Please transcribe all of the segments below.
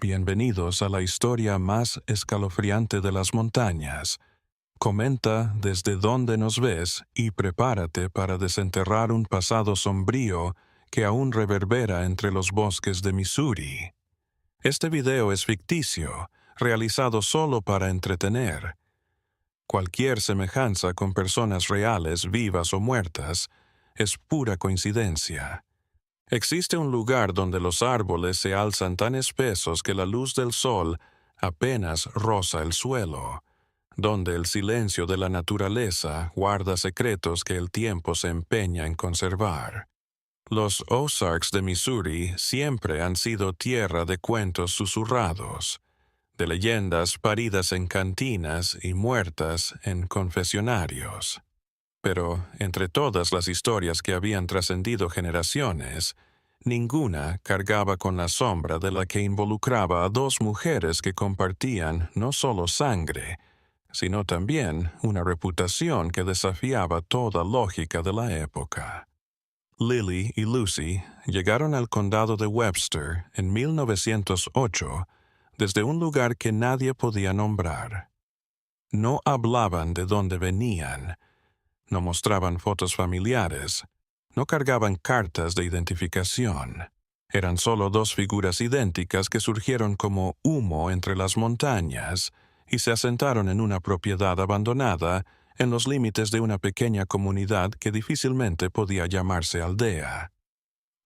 Bienvenidos a la historia más escalofriante de las montañas. Comenta desde dónde nos ves y prepárate para desenterrar un pasado sombrío que aún reverbera entre los bosques de Missouri. Este video es ficticio, realizado solo para entretener. Cualquier semejanza con personas reales, vivas o muertas, es pura coincidencia. Existe un lugar donde los árboles se alzan tan espesos que la luz del sol apenas roza el suelo, donde el silencio de la naturaleza guarda secretos que el tiempo se empeña en conservar. Los Ozarks de Missouri siempre han sido tierra de cuentos susurrados, de leyendas paridas en cantinas y muertas en confesionarios. Pero entre todas las historias que habían trascendido generaciones, ninguna cargaba con la sombra de la que involucraba a dos mujeres que compartían no solo sangre, sino también una reputación que desafiaba toda lógica de la época. Lily y Lucy llegaron al condado de Webster en 1908 desde un lugar que nadie podía nombrar. No hablaban de dónde venían, no mostraban fotos familiares, no cargaban cartas de identificación. Eran solo dos figuras idénticas que surgieron como humo entre las montañas y se asentaron en una propiedad abandonada en los límites de una pequeña comunidad que difícilmente podía llamarse aldea.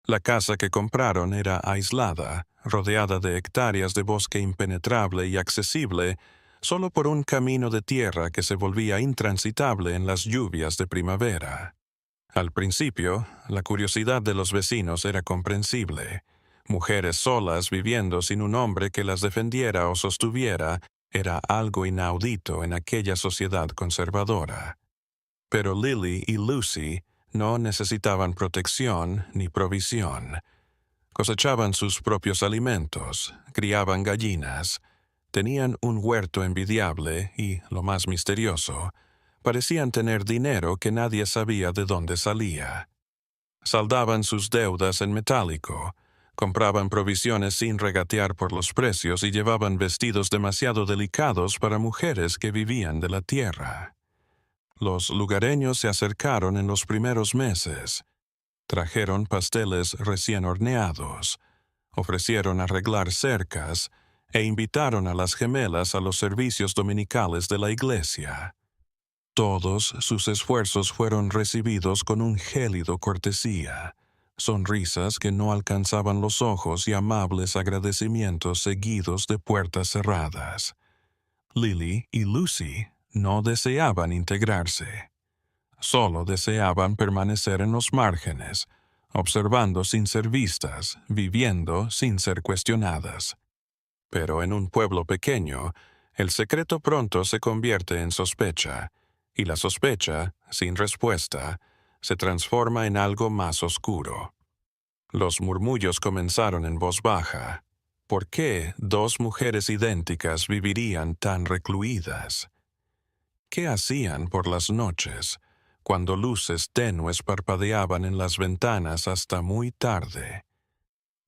La casa que compraron era aislada, rodeada de hectáreas de bosque impenetrable y accesible solo por un camino de tierra que se volvía intransitable en las lluvias de primavera. Al principio, la curiosidad de los vecinos era comprensible. Mujeres solas viviendo sin un hombre que las defendiera o sostuviera era algo inaudito en aquella sociedad conservadora. Pero Lily y Lucy no necesitaban protección ni provisión. Cosechaban sus propios alimentos, criaban gallinas, tenían un huerto envidiable y, lo más misterioso, parecían tener dinero que nadie sabía de dónde salía. Saldaban sus deudas en metálico, compraban provisiones sin regatear por los precios y llevaban vestidos demasiado delicados para mujeres que vivían de la tierra. Los lugareños se acercaron en los primeros meses. Trajeron pasteles recién horneados, ofrecieron arreglar cercas e invitaron a las gemelas a los servicios dominicales de la iglesia. Todos sus esfuerzos fueron recibidos con un gélido cortesía, sonrisas que no alcanzaban los ojos y amables agradecimientos seguidos de puertas cerradas. Lily y Lucy no deseaban integrarse. Solo deseaban permanecer en los márgenes, observando sin ser vistas, viviendo sin ser cuestionadas. Pero en un pueblo pequeño, el secreto pronto se convierte en sospecha, y la sospecha, sin respuesta, se transforma en algo más oscuro. Los murmullos comenzaron en voz baja. ¿Por qué dos mujeres idénticas vivirían tan recluidas? ¿Qué hacían por las noches, cuando luces tenues parpadeaban en las ventanas hasta muy tarde?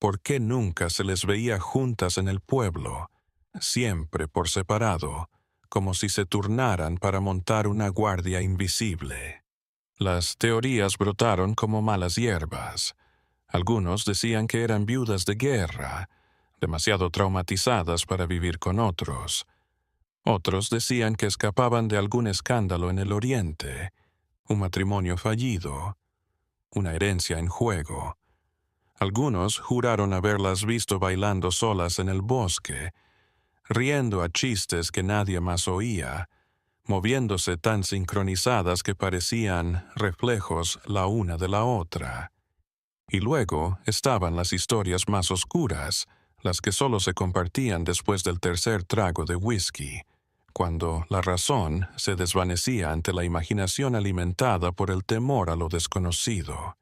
¿Por qué nunca se les veía juntas en el pueblo, siempre por separado, como si se turnaran para montar una guardia invisible? Las teorías brotaron como malas hierbas. Algunos decían que eran viudas de guerra, demasiado traumatizadas para vivir con otros. Otros decían que escapaban de algún escándalo en el oriente, un matrimonio fallido, una herencia en juego. Algunos juraron haberlas visto bailando solas en el bosque, riendo a chistes que nadie más oía, moviéndose tan sincronizadas que parecían reflejos la una de la otra. Y luego estaban las historias más oscuras, las que solo se compartían después del tercer trago de whisky, cuando la razón se desvanecía ante la imaginación alimentada por el temor a lo desconocido.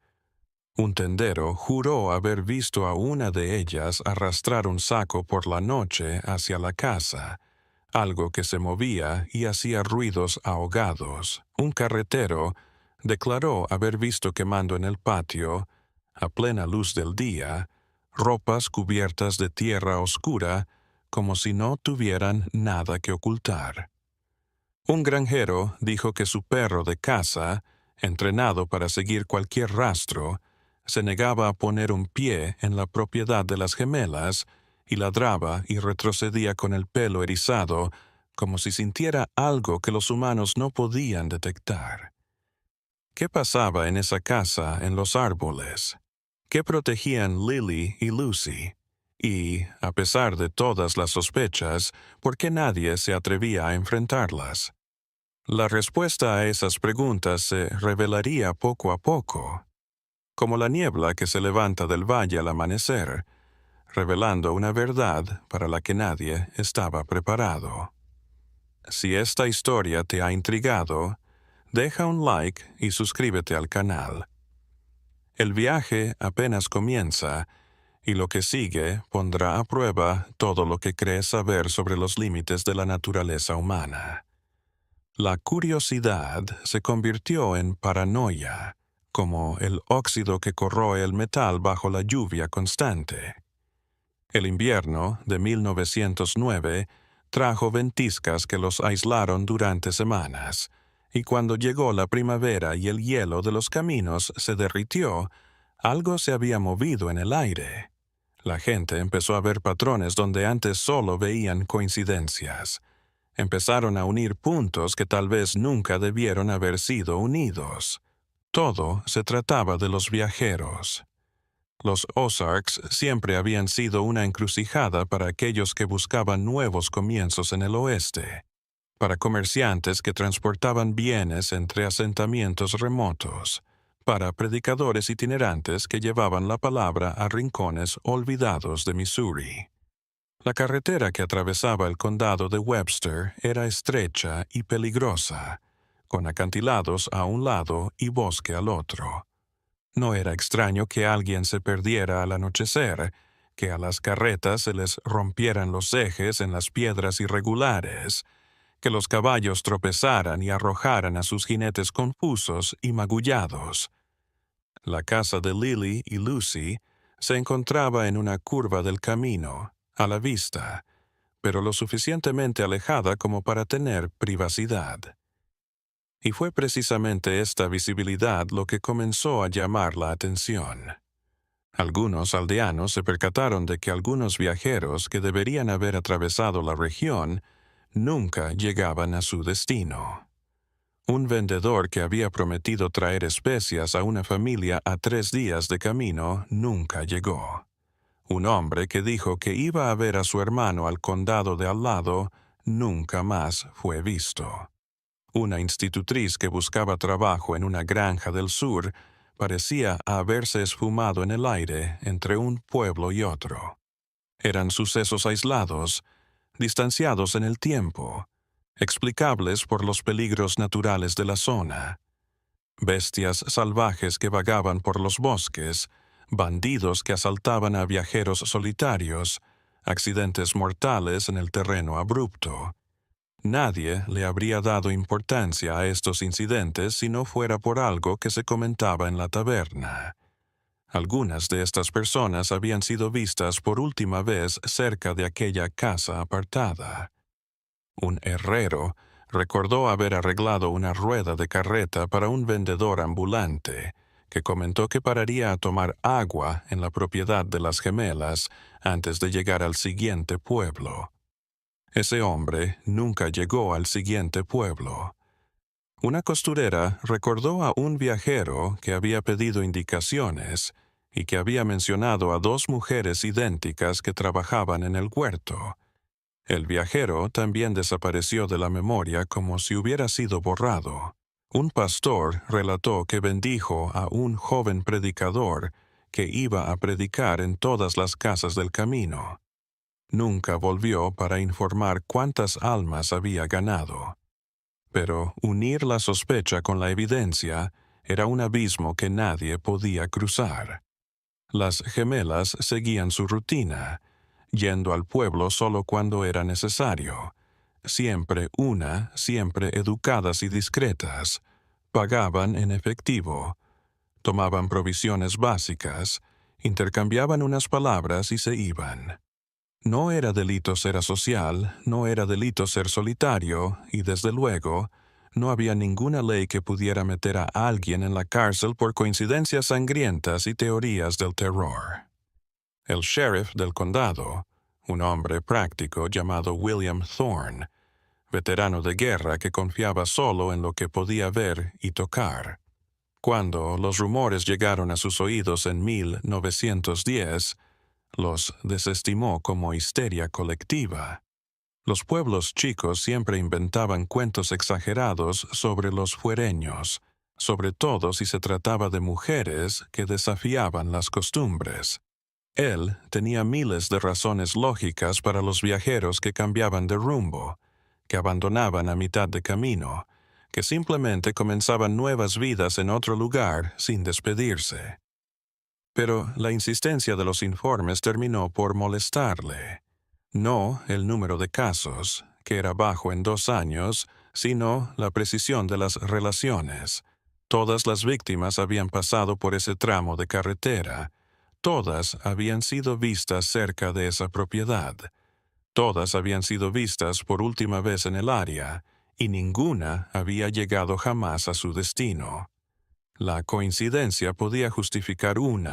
Un tendero juró haber visto a una de ellas arrastrar un saco por la noche hacia la casa, algo que se movía y hacía ruidos ahogados. Un carretero declaró haber visto quemando en el patio, a plena luz del día, ropas cubiertas de tierra oscura, como si no tuvieran nada que ocultar. Un granjero dijo que su perro de caza, entrenado para seguir cualquier rastro, se negaba a poner un pie en la propiedad de las gemelas y ladraba y retrocedía con el pelo erizado, como si sintiera algo que los humanos no podían detectar. ¿Qué pasaba en esa casa en los árboles? ¿Qué protegían Lily y Lucy? Y, a pesar de todas las sospechas, ¿por qué nadie se atrevía a enfrentarlas? La respuesta a esas preguntas se revelaría poco a poco, como la niebla que se levanta del valle al amanecer, revelando una verdad para la que nadie estaba preparado. Si esta historia te ha intrigado, deja un like y suscríbete al canal. El viaje apenas comienza, y lo que sigue pondrá a prueba todo lo que crees saber sobre los límites de la naturaleza humana. La curiosidad se convirtió en paranoia, como el óxido que corroe el metal bajo la lluvia constante. El invierno de 1909 trajo ventiscas que los aislaron durante semanas, y cuando llegó la primavera y el hielo de los caminos se derritió, algo se había movido en el aire. La gente empezó a ver patrones donde antes solo veían coincidencias. Empezaron a unir puntos que tal vez nunca debieron haber sido unidos. Todo se trataba de los viajeros. Los Ozarks siempre habían sido una encrucijada para aquellos que buscaban nuevos comienzos en el oeste, para comerciantes que transportaban bienes entre asentamientos remotos, para predicadores itinerantes que llevaban la palabra a rincones olvidados de Missouri. La carretera que atravesaba el condado de Webster era estrecha y peligrosa, con acantilados a un lado y bosque al otro. No era extraño que alguien se perdiera al anochecer, que a las carretas se les rompieran los ejes en las piedras irregulares, que los caballos tropezaran y arrojaran a sus jinetes confusos y magullados. La casa de Lily y Lucy se encontraba en una curva del camino, a la vista, pero lo suficientemente alejada como para tener privacidad. Y fue precisamente esta visibilidad lo que comenzó a llamar la atención. Algunos aldeanos se percataron de que algunos viajeros que deberían haber atravesado la región nunca llegaban a su destino. Un vendedor que había prometido traer especias a una familia a 3 días de camino nunca llegó. Un hombre que dijo que iba a ver a su hermano al condado de al lado nunca más fue visto. Una institutriz que buscaba trabajo en una granja del sur parecía haberse esfumado en el aire entre un pueblo y otro. Eran sucesos aislados, distanciados en el tiempo, explicables por los peligros naturales de la zona. Bestias salvajes que vagaban por los bosques, bandidos que asaltaban a viajeros solitarios, accidentes mortales en el terreno abrupto. Nadie le habría dado importancia a estos incidentes si no fuera por algo que se comentaba en la taberna. Algunas de estas personas habían sido vistas por última vez cerca de aquella casa apartada. Un herrero recordó haber arreglado una rueda de carreta para un vendedor ambulante, que comentó que pararía a tomar agua en la propiedad de las gemelas antes de llegar al siguiente pueblo. Ese hombre nunca llegó al siguiente pueblo. Una costurera recordó a un viajero que había pedido indicaciones y que había mencionado a 2 mujeres idénticas que trabajaban en el huerto. El viajero también desapareció de la memoria como si hubiera sido borrado. Un pastor relató que bendijo a un joven predicador que iba a predicar en todas las casas del camino. Nunca volvió para informar cuántas almas había ganado. Pero unir la sospecha con la evidencia era un abismo que nadie podía cruzar. Las gemelas seguían su rutina, yendo al pueblo solo cuando era necesario. Siempre educadas y discretas, pagaban en efectivo, tomaban provisiones básicas Intercambiaban unas palabras y se iban. No era delito ser asocial, no era delito ser solitario, y desde luego, no había ninguna ley que pudiera meter a alguien en la cárcel por coincidencias sangrientas y teorías del terror. El sheriff del condado, un hombre práctico llamado William Thorne, veterano de guerra que confiaba solo en lo que podía ver y tocar. Cuando los rumores llegaron a sus oídos en 1910, los desestimó como histeria colectiva. Los pueblos chicos siempre inventaban cuentos exagerados sobre los fuereños, sobre todo si se trataba de mujeres que desafiaban las costumbres. Él tenía miles de razones lógicas para los viajeros que cambiaban de rumbo, que abandonaban a mitad de camino, que simplemente comenzaban nuevas vidas en otro lugar sin despedirse. Pero la insistencia de los informes terminó por molestarle. No el número de casos, que era bajo en 2 años, sino la precisión de las relaciones. Todas las víctimas habían pasado por ese tramo de carretera. Todas habían sido vistas cerca de esa propiedad. Todas habían sido vistas por última vez en el área, y ninguna había llegado jamás a su destino. La coincidencia podía justificar 1,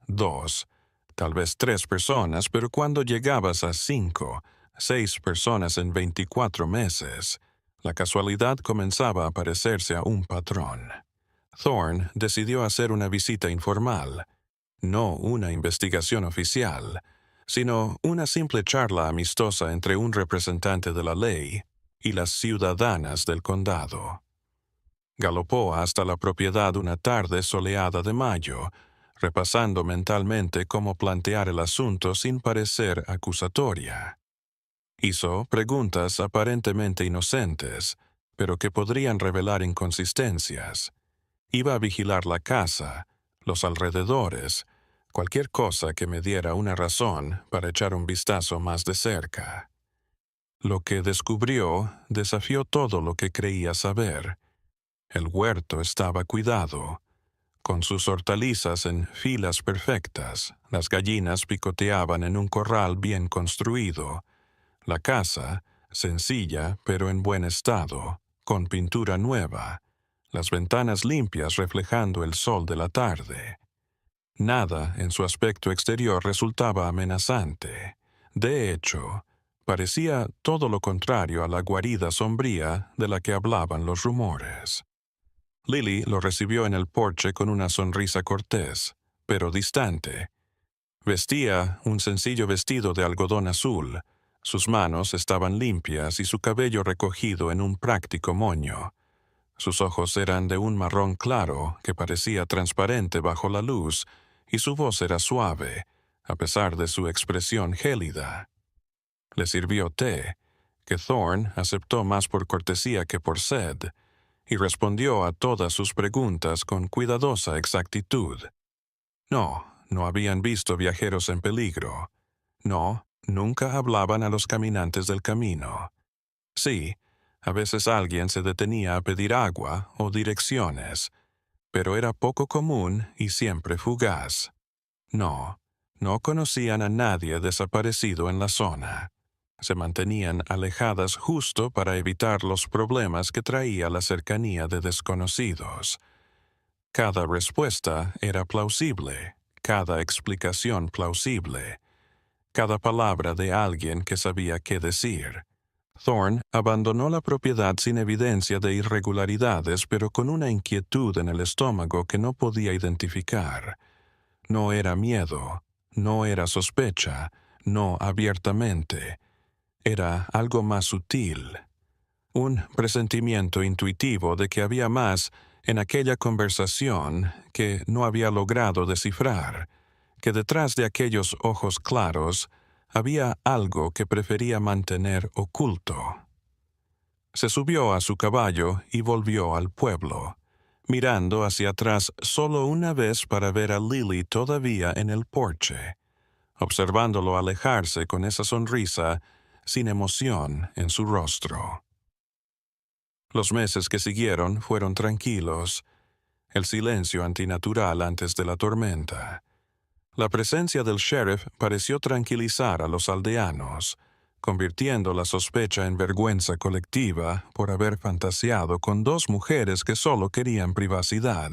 2, tal vez 3 personas, pero cuando llegabas a 5, 6 personas en 24 meses, la casualidad comenzaba a parecerse a un patrón. Thorne decidió hacer una visita informal, no una investigación oficial, sino una simple charla amistosa entre un representante de la ley y las ciudadanas del condado. Galopó hasta la propiedad una tarde soleada de mayo, repasando mentalmente cómo plantear el asunto sin parecer acusatoria. Hizo preguntas aparentemente inocentes, pero que podrían revelar inconsistencias. Iba a vigilar la casa, los alrededores, cualquier cosa que me diera una razón para echar un vistazo más de cerca. Lo que descubrió desafió todo lo que creía saber. El huerto estaba cuidado, con sus hortalizas en filas perfectas. Las gallinas picoteaban en un corral bien construido. La casa, sencilla pero en buen estado, con pintura nueva. Las ventanas limpias reflejando el sol de la tarde. Nada en su aspecto exterior resultaba amenazante. De hecho, parecía todo lo contrario a la guarida sombría de la que hablaban los rumores. Lily lo recibió en el porche con una sonrisa cortés, pero distante. Vestía un sencillo vestido de algodón azul. Sus manos estaban limpias y su cabello recogido en un práctico moño. Sus ojos eran de un marrón claro que parecía transparente bajo la luz, y su voz era suave, a pesar de su expresión gélida. Le sirvió té, que Thorne aceptó más por cortesía que por sed, y respondió a todas sus preguntas con cuidadosa exactitud. No habían visto viajeros en peligro. No, nunca hablaban a los caminantes del camino. Sí, a veces alguien se detenía a pedir agua o direcciones, pero era poco común y siempre fugaz. No conocían a nadie desaparecido en la zona. Se mantenían alejadas justo para evitar los problemas que traía la cercanía de desconocidos. Cada respuesta era plausible, cada explicación plausible, cada palabra de alguien que sabía qué decir. Thorne abandonó la propiedad sin evidencia de irregularidades, pero con una inquietud en el estómago que no podía identificar. No era miedo, no era sospecha, no abiertamente. Era algo más sutil. Un presentimiento intuitivo de que había más en aquella conversación que no había logrado descifrar, que detrás de aquellos ojos claros había algo que prefería mantener oculto. Se subió a su caballo y volvió al pueblo, mirando hacia atrás solo una vez para ver a Lily todavía en el porche, observándolo alejarse con esa sonrisa sin emoción en su rostro. Los meses que siguieron fueron tranquilos, el silencio antinatural antes de la tormenta. La presencia del sheriff pareció tranquilizar a los aldeanos, convirtiendo la sospecha en vergüenza colectiva por haber fantaseado con dos mujeres que solo querían privacidad.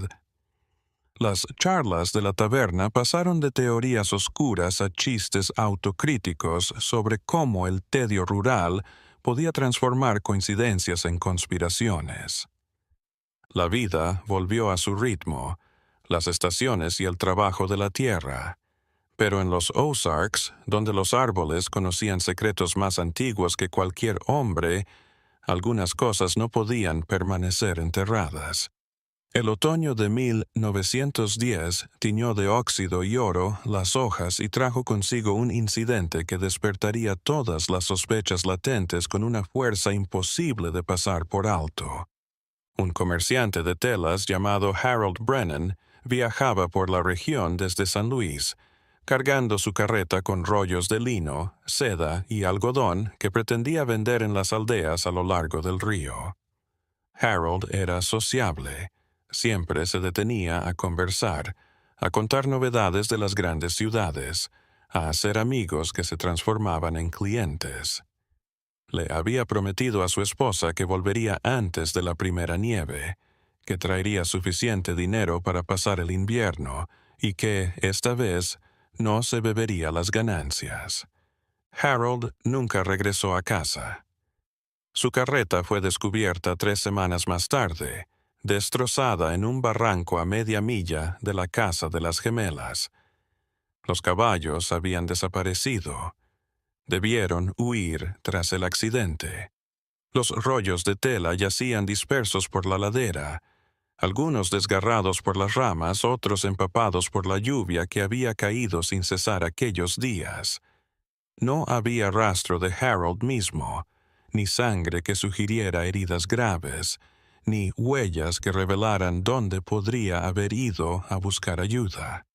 Las charlas de la taberna pasaron de teorías oscuras a chistes autocríticos sobre cómo el tedio rural podía transformar coincidencias en conspiraciones. La vida volvió a su ritmo, las estaciones y el trabajo de la tierra. Pero en los Ozarks, donde los árboles conocían secretos más antiguos que cualquier hombre, algunas cosas no podían permanecer enterradas. El otoño de 1910 tiñó de óxido y oro las hojas y trajo consigo un incidente que despertaría todas las sospechas latentes con una fuerza imposible de pasar por alto. Un comerciante de telas llamado Harold Brennan viajaba por la región desde San Luis, cargando su carreta con rollos de lino, seda y algodón que pretendía vender en las aldeas a lo largo del río. Harold era sociable. Siempre se detenía a conversar, a contar novedades de las grandes ciudades, a hacer amigos que se transformaban en clientes. Le había prometido a su esposa que volvería antes de la primera nieve, que traería suficiente dinero para pasar el invierno y que, esta vez, no se bebería las ganancias. Harold nunca regresó a casa. Su carreta fue descubierta 3 semanas más tarde, destrozada en un barranco a media milla de la casa de las gemelas. Los caballos habían desaparecido. Debieron huir tras el accidente. Los rollos de tela yacían dispersos por la ladera, algunos desgarrados por las ramas, otros empapados por la lluvia que había caído sin cesar aquellos días. No había rastro de Harold mismo, ni sangre que sugiriera heridas graves, ni huellas que revelaran dónde podría haber ido a buscar ayuda.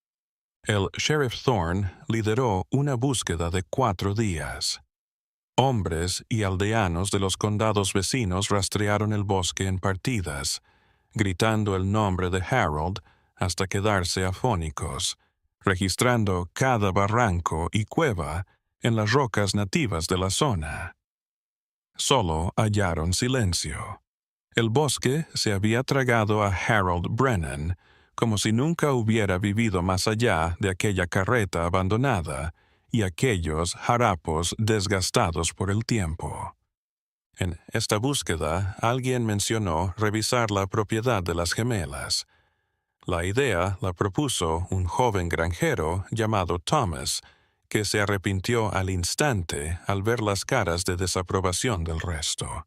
El sheriff Thorne lideró una búsqueda de 4 días. Hombres y aldeanos de los condados vecinos rastrearon el bosque en partidas, gritando el nombre de Harold hasta quedarse afónicos, registrando cada barranco y cueva en las rocas nativas de la zona. Solo hallaron silencio. El bosque se había tragado a Harold Brennan, como si nunca hubiera vivido más allá de aquella carreta abandonada y aquellos harapos desgastados por el tiempo. En esta búsqueda, alguien mencionó revisar la propiedad de las gemelas. La idea la propuso un joven granjero llamado Thomas, que se arrepintió al instante al ver las caras de desaprobación del resto.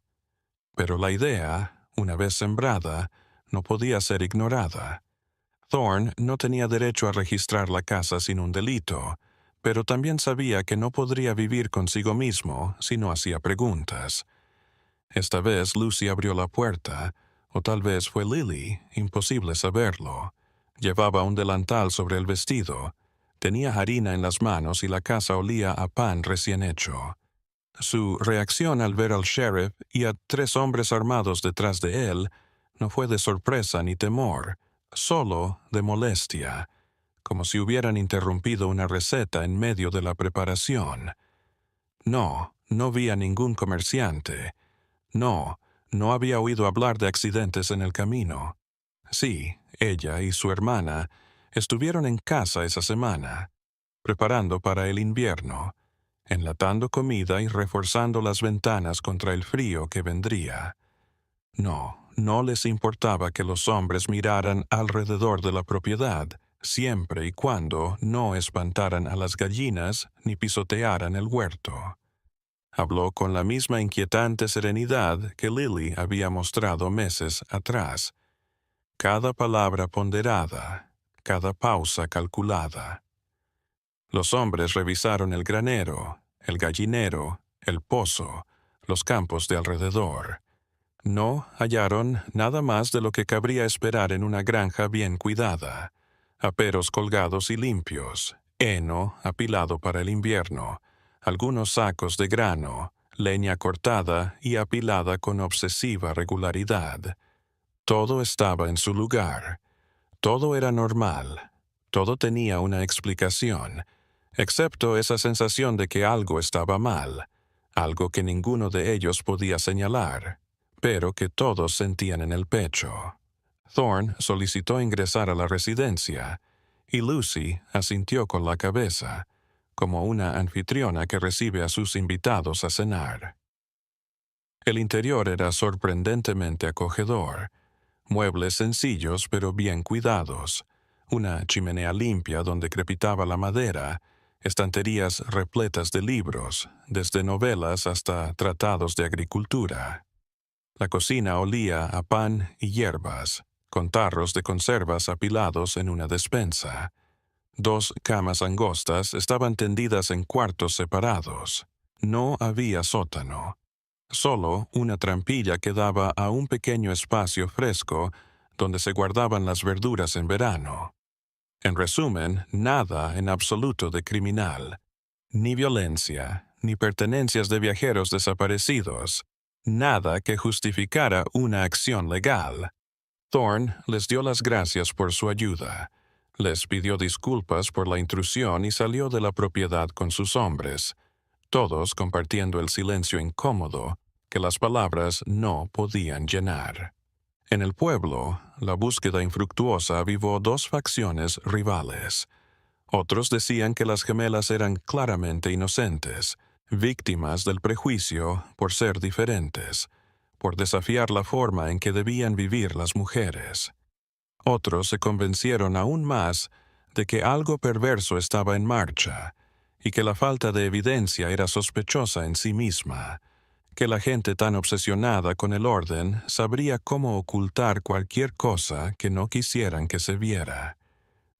Pero la idea, una vez sembrada, no podía ser ignorada. Thorne no tenía derecho a registrar la casa sin un delito, pero también sabía que no podría vivir consigo mismo si no hacía preguntas. Esta vez Lucy abrió la puerta, o tal vez fue Lily, imposible saberlo. Llevaba un delantal sobre el vestido, tenía harina en las manos y la casa olía a pan recién hecho. Su reacción al ver al sheriff y a 3 hombres armados detrás de él no fue de sorpresa ni temor, solo de molestia, como si hubieran interrumpido una receta en medio de la preparación. No vi a ningún comerciante. No había oído hablar de accidentes en el camino. Sí, ella y su hermana estuvieron en casa esa semana, preparando para el invierno, enlatando comida y reforzando las ventanas contra el frío que vendría. No les importaba que los hombres miraran alrededor de la propiedad, siempre y cuando no espantaran a las gallinas ni pisotearan el huerto. Habló con la misma inquietante serenidad que Lily había mostrado meses atrás. Cada palabra ponderada, cada pausa calculada. Los hombres revisaron el granero, el gallinero, el pozo, los campos de alrededor. No hallaron nada más de lo que cabría esperar en una granja bien cuidada. Aperos colgados y limpios, heno apilado para el invierno, algunos sacos de grano, leña cortada y apilada con obsesiva regularidad. Todo estaba en su lugar. Todo era normal. Todo tenía una explicación, excepto esa sensación de que algo estaba mal, algo que ninguno de ellos podía señalar, pero que todos sentían en el pecho. Thorne solicitó ingresar a la residencia, y Lucy asintió con la cabeza, como una anfitriona que recibe a sus invitados a cenar. El interior era sorprendentemente acogedor, muebles sencillos pero bien cuidados, una chimenea limpia donde crepitaba la madera, estanterías repletas de libros, desde novelas hasta tratados de agricultura. La cocina olía a pan y hierbas, con tarros de conservas apilados en una despensa. 2 camas angostas estaban tendidas en cuartos separados. No había sótano. Solo una trampilla que daba a un pequeño espacio fresco donde se guardaban las verduras en verano. En resumen, nada en absoluto de criminal. Ni violencia, ni pertenencias de viajeros desaparecidos. Nada que justificara una acción legal. Thorne les dio las gracias por su ayuda. Les pidió disculpas por la intrusión y salió de la propiedad con sus hombres, todos compartiendo el silencio incómodo que las palabras no podían llenar. En el pueblo, la búsqueda infructuosa avivó 2 facciones rivales. Otros decían que las gemelas eran claramente inocentes, víctimas del prejuicio por ser diferentes, por desafiar la forma en que debían vivir las mujeres. Otros se convencieron aún más de que algo perverso estaba en marcha y que la falta de evidencia era sospechosa en sí misma, que la gente tan obsesionada con el orden sabría cómo ocultar cualquier cosa que no quisieran que se viera.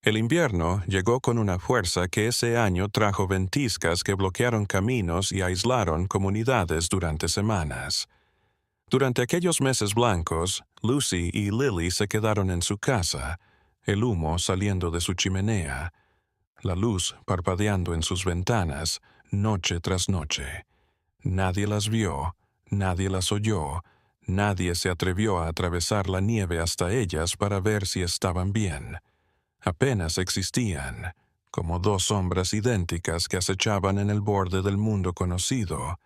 El invierno llegó con una fuerza que ese año trajo ventiscas que bloquearon caminos y aislaron comunidades durante semanas. Durante aquellos meses blancos, Lucy y Lily se quedaron en su casa, el humo saliendo de su chimenea, la luz parpadeando en sus ventanas, noche tras noche. Nadie las vio, nadie las oyó, nadie se atrevió a atravesar la nieve hasta ellas para ver si estaban bien. Apenas existían, como 2 sombras idénticas que acechaban en el borde del mundo conocido,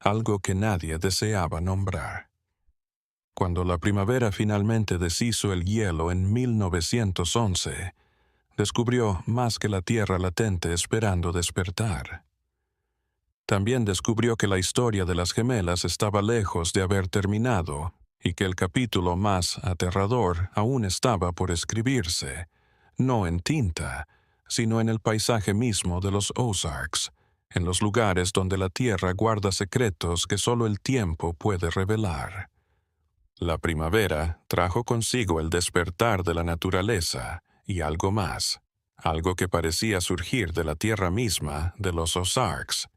algo que nadie deseaba nombrar. Cuando la primavera finalmente deshizo el hielo en 1911, descubrió más que la tierra latente esperando despertar. También descubrió que la historia de las gemelas estaba lejos de haber terminado y que el capítulo más aterrador aún estaba por escribirse, no en tinta, sino en el paisaje mismo de los Ozarks, en los lugares donde la tierra guarda secretos que solo el tiempo puede revelar. La primavera trajo consigo el despertar de la naturaleza y algo más, algo que parecía surgir de la tierra misma de los Ozarks.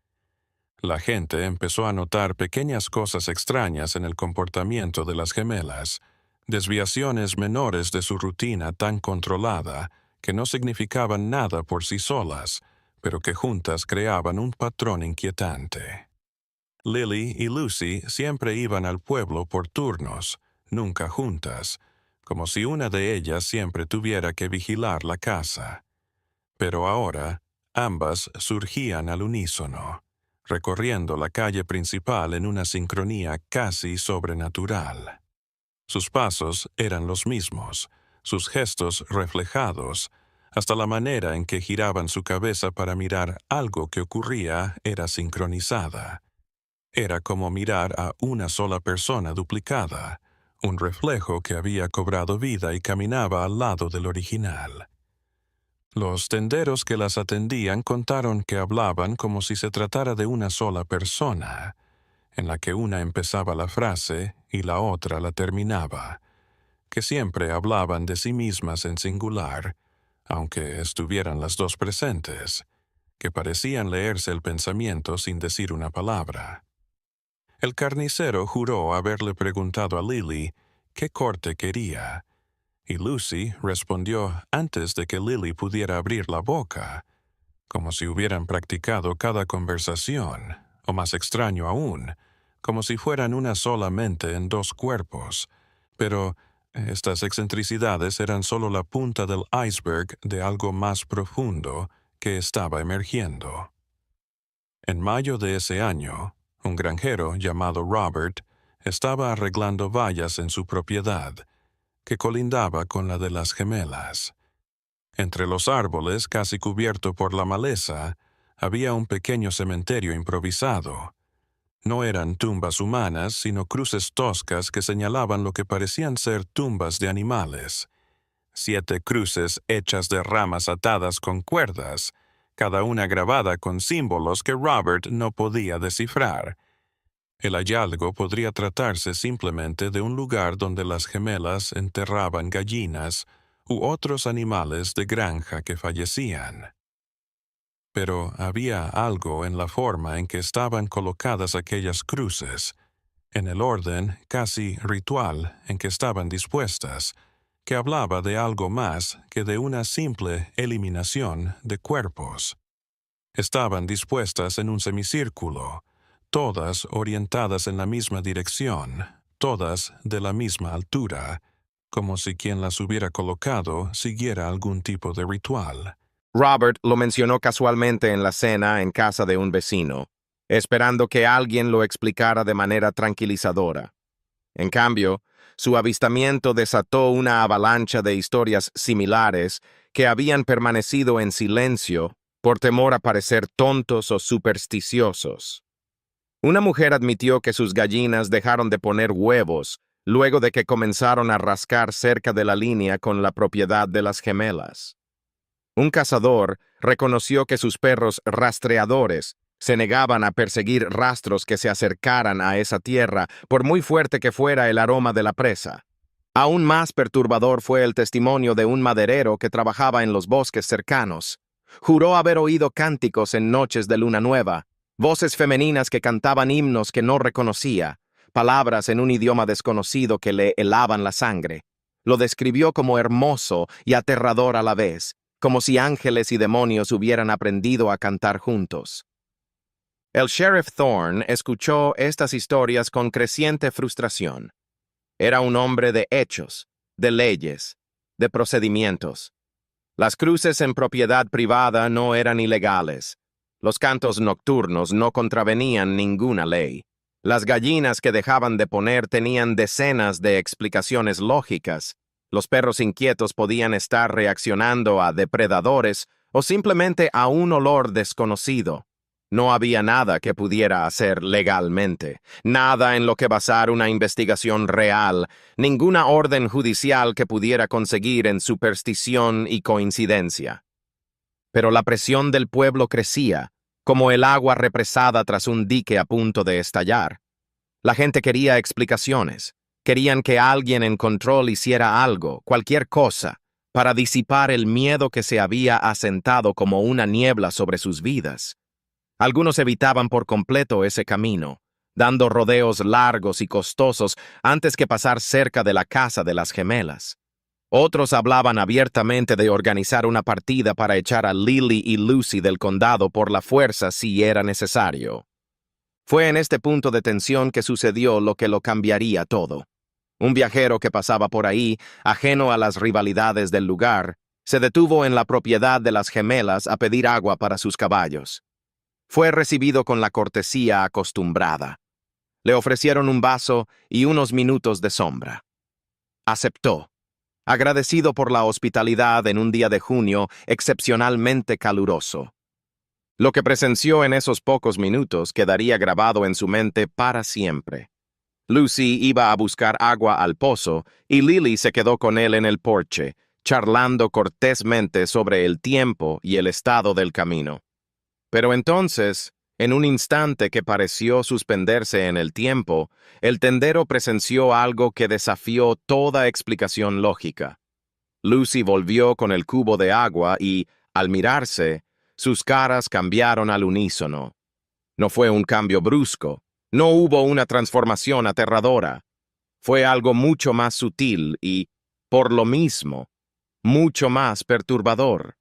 La gente empezó a notar pequeñas cosas extrañas en el comportamiento de las gemelas, desviaciones menores de su rutina tan controlada que no significaban nada por sí solas, pero que juntas creaban un patrón inquietante. Lily y Lucy siempre iban al pueblo por turnos, nunca juntas, como si una de ellas siempre tuviera que vigilar la casa. Pero ahora, ambas surgían al unísono, recorriendo la calle principal en una sincronía casi sobrenatural. Sus pasos eran los mismos, sus gestos reflejados, hasta la manera en que giraban su cabeza para mirar algo que ocurría era sincronizada. Era como mirar a una sola persona duplicada, un reflejo que había cobrado vida y caminaba al lado del original. Los tenderos que las atendían contaron que hablaban como si se tratara de una sola persona, en la que una empezaba la frase y la otra la terminaba, que siempre hablaban de sí mismas en singular, aunque estuvieran las 2 presentes, que parecían leerse el pensamiento sin decir una palabra. El carnicero juró haberle preguntado a Lily qué corte quería, y Lucy respondió antes de que Lily pudiera abrir la boca, como si hubieran practicado cada conversación, o más extraño aún, como si fueran una sola mente en 2 cuerpos, pero Estas excentricidades eran solo la punta del iceberg de algo más profundo que estaba emergiendo. En mayo de ese año, un granjero llamado Robert estaba arreglando vallas en su propiedad, que colindaba con la de las gemelas. Entre los árboles, casi cubierto por la maleza, había un pequeño cementerio improvisado. No eran tumbas humanas, sino cruces toscas que señalaban lo que parecían ser tumbas de animales. 7 cruces hechas de ramas atadas con cuerdas, cada una grabada con símbolos que Robert no podía descifrar. El hallazgo podría tratarse simplemente de un lugar donde las gemelas enterraban gallinas u otros animales de granja que fallecían. Pero había algo en la forma en que estaban colocadas aquellas cruces, en el orden casi ritual en que estaban dispuestas, que hablaba de algo más que de una simple eliminación de cuerpos. Estaban dispuestas en un semicírculo, todas orientadas en la misma dirección, todas de la misma altura, como si quien las hubiera colocado siguiera algún tipo de ritual. Robert lo mencionó casualmente en la cena en casa de un vecino, esperando que alguien lo explicara de manera tranquilizadora. En cambio, su avistamiento desató una avalancha de historias similares que habían permanecido en silencio por temor a parecer tontos o supersticiosos. Una mujer admitió que sus gallinas dejaron de poner huevos luego de que comenzaron a rascar cerca de la línea con la propiedad de las gemelas. Un cazador reconoció que sus perros rastreadores se negaban a perseguir rastros que se acercaran a esa tierra, por muy fuerte que fuera el aroma de la presa. Aún más perturbador fue el testimonio de un maderero que trabajaba en los bosques cercanos. Juró haber oído cánticos en noches de luna nueva, voces femeninas que cantaban himnos que no reconocía, palabras en un idioma desconocido que le helaban la sangre. Lo describió como hermoso y aterrador a la vez, como si ángeles y demonios hubieran aprendido a cantar juntos. El sheriff Thorne escuchó estas historias con creciente frustración. Era un hombre de hechos, de leyes, de procedimientos. Las cruces en propiedad privada no eran ilegales. Los cantos nocturnos no contravenían ninguna ley. Las gallinas que dejaban de poner tenían decenas de explicaciones lógicas. Los perros inquietos podían estar reaccionando a depredadores o simplemente a un olor desconocido. No había nada que pudiera hacer legalmente, nada en lo que basar una investigación real, ninguna orden judicial que pudiera conseguir en superstición y coincidencia. Pero la presión del pueblo crecía, como el agua represada tras un dique a punto de estallar. La gente quería explicaciones. Querían que alguien en control hiciera algo, cualquier cosa, para disipar el miedo que se había asentado como una niebla sobre sus vidas. Algunos evitaban por completo ese camino, dando rodeos largos y costosos antes que pasar cerca de la casa de las gemelas. Otros hablaban abiertamente de organizar una partida para echar a Lily y Lucy del condado por la fuerza si era necesario. Fue en este punto de tensión que sucedió lo que lo cambiaría todo. Un viajero que pasaba por ahí, ajeno a las rivalidades del lugar, se detuvo en la propiedad de las gemelas a pedir agua para sus caballos. Fue recibido con la cortesía acostumbrada. Le ofrecieron un vaso y unos minutos de sombra. Aceptó, agradecido por la hospitalidad en un día de junio excepcionalmente caluroso. Lo que presenció en esos pocos minutos quedaría grabado en su mente para siempre. Lucy iba a buscar agua al pozo y Lily se quedó con él en el porche, charlando cortésmente sobre el tiempo y el estado del camino. Pero entonces, en un instante que pareció suspenderse en el tiempo, el tendero presenció algo que desafió toda explicación lógica. Lucy volvió con el cubo de agua y, al mirarse, sus caras cambiaron al unísono. No fue un cambio brusco. No hubo una transformación aterradora. Fue algo mucho más sutil y, por lo mismo, mucho más perturbador.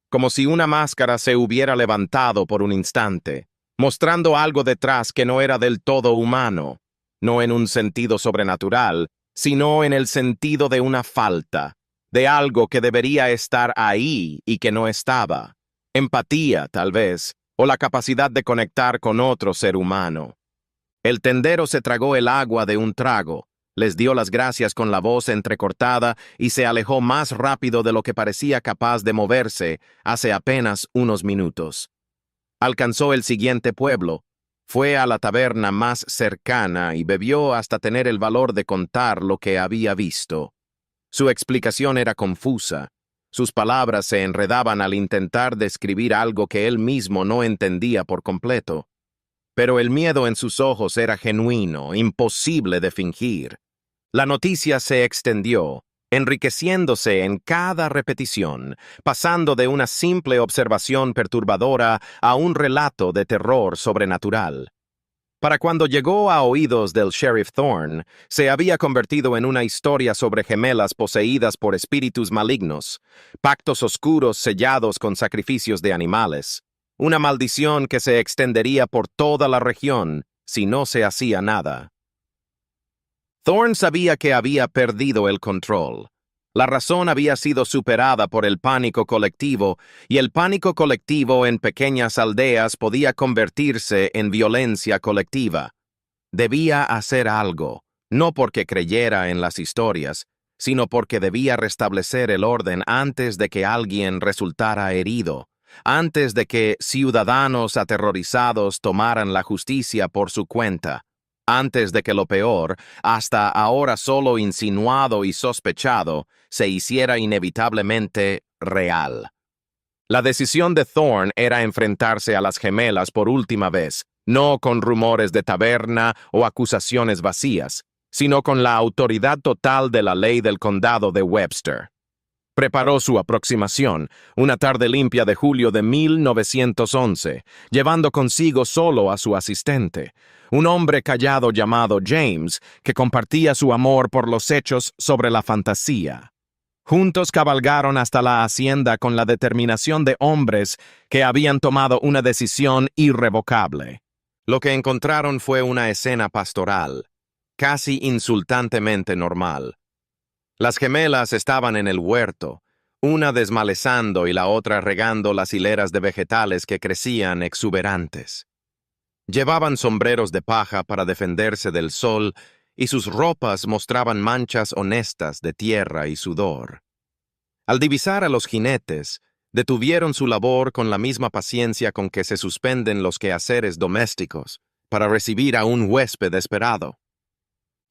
Como si una máscara se hubiera levantado por un instante, mostrando algo detrás que no era del todo humano, no en un sentido sobrenatural, sino en el sentido de una falta, de algo que debería estar ahí y que no estaba. Empatía, tal vez, o la capacidad de conectar con otro ser humano. El tendero se tragó el agua de un trago, les dio las gracias con la voz entrecortada y se alejó más rápido de lo que parecía capaz de moverse hace apenas unos minutos. Alcanzó el siguiente pueblo, fue a la taberna más cercana y bebió hasta tener el valor de contar lo que había visto. Su explicación era confusa. Sus palabras se enredaban al intentar describir algo que él mismo no entendía por completo. Pero el miedo en sus ojos era genuino, imposible de fingir. La noticia se extendió, enriqueciéndose en cada repetición, pasando de una simple observación perturbadora a un relato de terror sobrenatural. Para cuando llegó a oídos del sheriff Thorne, se había convertido en una historia sobre gemelas poseídas por espíritus malignos, pactos oscuros sellados con sacrificios de animales, una maldición que se extendería por toda la región si no se hacía nada. Thorne sabía que había perdido el control. La razón había sido superada por el pánico colectivo, y el pánico colectivo en pequeñas aldeas podía convertirse en violencia colectiva. Debía hacer algo, no porque creyera en las historias, sino porque debía restablecer el orden antes de que alguien resultara herido, antes de que ciudadanos aterrorizados tomaran la justicia por su cuenta, antes de que lo peor, hasta ahora solo insinuado y sospechado, se hiciera inevitablemente real. La decisión de Thorne era enfrentarse a las gemelas por última vez, no con rumores de taberna o acusaciones vacías, sino con la autoridad total de la ley del condado de Webster. Preparó su aproximación, una tarde limpia de julio de 1911, llevando consigo solo a su asistente, un hombre callado llamado James, que compartía su amor por los hechos sobre la fantasía. Juntos cabalgaron hasta la hacienda con la determinación de hombres que habían tomado una decisión irrevocable. Lo que encontraron fue una escena pastoral, casi insultantemente normal. Las gemelas estaban en el huerto, una desmalezando y la otra regando las hileras de vegetales que crecían exuberantes. Llevaban sombreros de paja para defenderse del sol y sus ropas mostraban manchas honestas de tierra y sudor. Al divisar a los jinetes, detuvieron su labor con la misma paciencia con que se suspenden los quehaceres domésticos para recibir a un huésped esperado.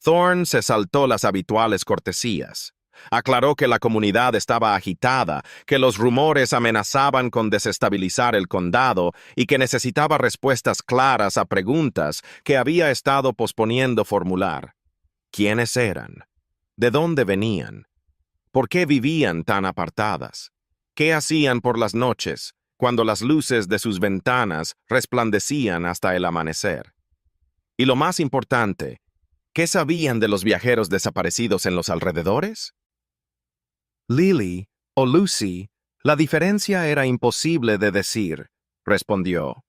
Thorne se saltó las habituales cortesías. Aclaró que la comunidad estaba agitada, que los rumores amenazaban con desestabilizar el condado y que necesitaba respuestas claras a preguntas que había estado posponiendo formular. ¿Quiénes eran? ¿De dónde venían? ¿Por qué vivían tan apartadas? ¿Qué hacían por las noches, cuando las luces de sus ventanas resplandecían hasta el amanecer? Y lo más importante, ¿qué sabían de los viajeros desaparecidos en los alrededores? Lily o Lucy, la diferencia era imposible de decir, respondió.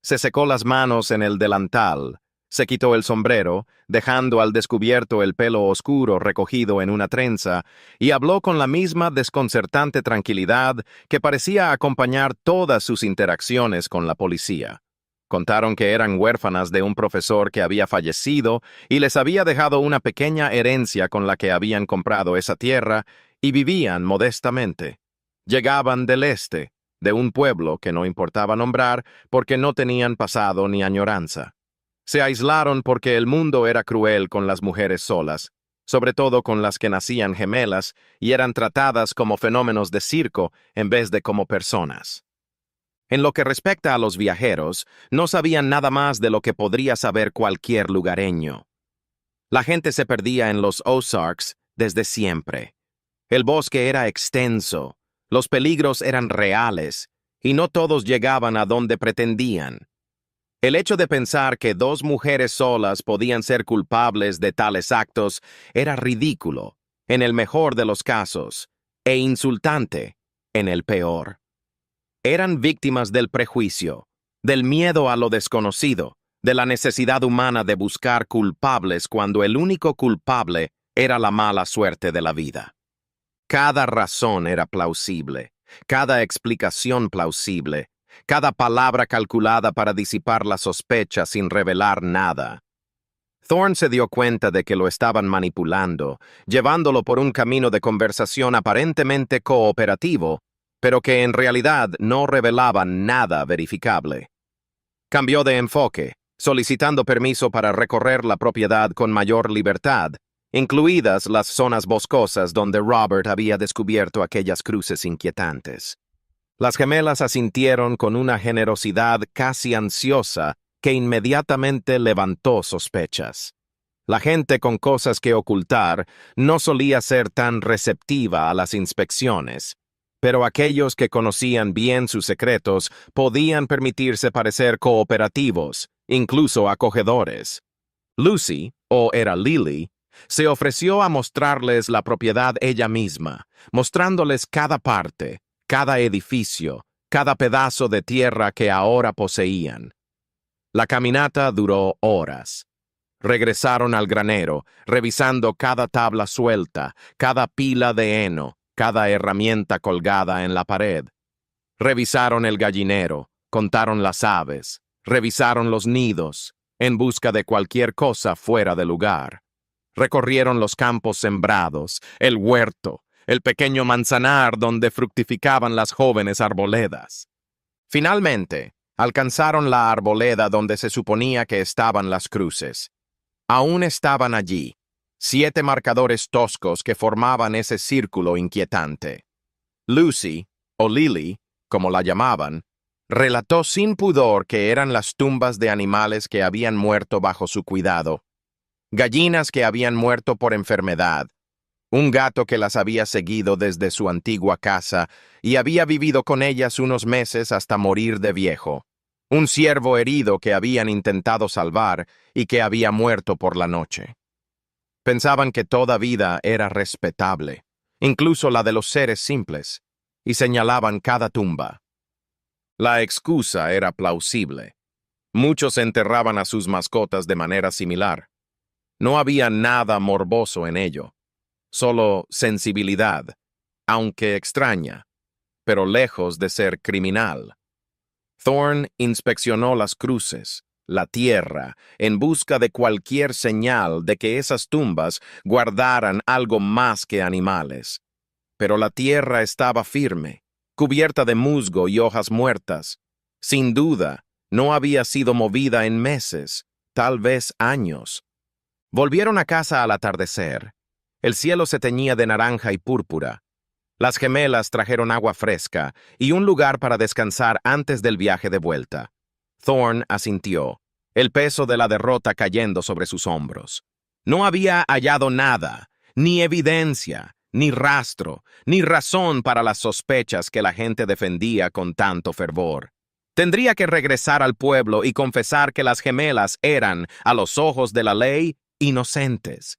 Se secó las manos en el delantal, se quitó el sombrero, dejando al descubierto el pelo oscuro recogido en una trenza, y habló con la misma desconcertante tranquilidad que parecía acompañar todas sus interacciones con la policía. Contaron que eran huérfanas de un profesor que había fallecido y les había dejado una pequeña herencia con la que habían comprado esa tierra y vivían modestamente. Llegaban del este, de un pueblo que no importaba nombrar porque no tenían pasado ni añoranza. Se aislaron porque el mundo era cruel con las mujeres solas, sobre todo con las que nacían gemelas y eran tratadas como fenómenos de circo en vez de como personas. En lo que respecta a los viajeros, no sabían nada más de lo que podría saber cualquier lugareño. La gente se perdía en los Ozarks desde siempre. El bosque era extenso, los peligros eran reales, y no todos llegaban a donde pretendían. El hecho de pensar que dos mujeres solas podían ser culpables de tales actos era ridículo, en el mejor de los casos, e insultante, en el peor. Eran víctimas del prejuicio, del miedo a lo desconocido, de la necesidad humana de buscar culpables cuando el único culpable era la mala suerte de la vida. Cada razón era plausible, cada explicación plausible, cada palabra calculada para disipar la sospecha sin revelar nada. Thorne se dio cuenta de que lo estaban manipulando, llevándolo por un camino de conversación aparentemente cooperativo, pero que en realidad no revelaba nada verificable. Cambió de enfoque, solicitando permiso para recorrer la propiedad con mayor libertad, incluidas las zonas boscosas donde Robert había descubierto aquellas cruces inquietantes. Las gemelas asintieron con una generosidad casi ansiosa que inmediatamente levantó sospechas. La gente con cosas que ocultar no solía ser tan receptiva a las inspecciones, pero aquellos que conocían bien sus secretos podían permitirse parecer cooperativos, incluso acogedores. Lucy, o era Lily, se ofreció a mostrarles la propiedad ella misma, mostrándoles cada parte, cada edificio, cada pedazo de tierra que ahora poseían. La caminata duró horas. Regresaron al granero, revisando cada tabla suelta, cada pila de heno, cada herramienta colgada en la pared. Revisaron el gallinero, contaron las aves, revisaron los nidos, en busca de cualquier cosa fuera de lugar. Recorrieron los campos sembrados, el huerto, el pequeño manzanar donde fructificaban las jóvenes arboledas. Finalmente, alcanzaron la arboleda donde se suponía que estaban las cruces. Aún estaban allí, 7 marcadores toscos que formaban ese círculo inquietante. Lucy, o Lily, como la llamaban, relató sin pudor que eran las tumbas de animales que habían muerto bajo su cuidado, gallinas que habían muerto por enfermedad, un gato que las había seguido desde su antigua casa y había vivido con ellas unos meses hasta morir de viejo, un ciervo herido que habían intentado salvar y que había muerto por la noche. Pensaban que toda vida era respetable, incluso la de los seres simples, y señalaban cada tumba. La excusa era plausible. Muchos enterraban a sus mascotas de manera similar. No había nada morboso en ello, solo sensibilidad, aunque extraña, pero lejos de ser criminal. Thorne inspeccionó las cruces, la tierra, en busca de cualquier señal de que esas tumbas guardaran algo más que animales. Pero la tierra estaba firme, cubierta de musgo y hojas muertas. Sin duda, no había sido movida en meses, tal vez años. Volvieron a casa al atardecer. El cielo se teñía de naranja y púrpura. Las gemelas trajeron agua fresca y un lugar para descansar antes del viaje de vuelta. Thorne asintió, el peso de la derrota cayendo sobre sus hombros. No había hallado nada, ni evidencia, ni rastro, ni razón para las sospechas que la gente defendía con tanto fervor. Tendría que regresar al pueblo y confesar que las gemelas eran, a los ojos de la ley, inocentes.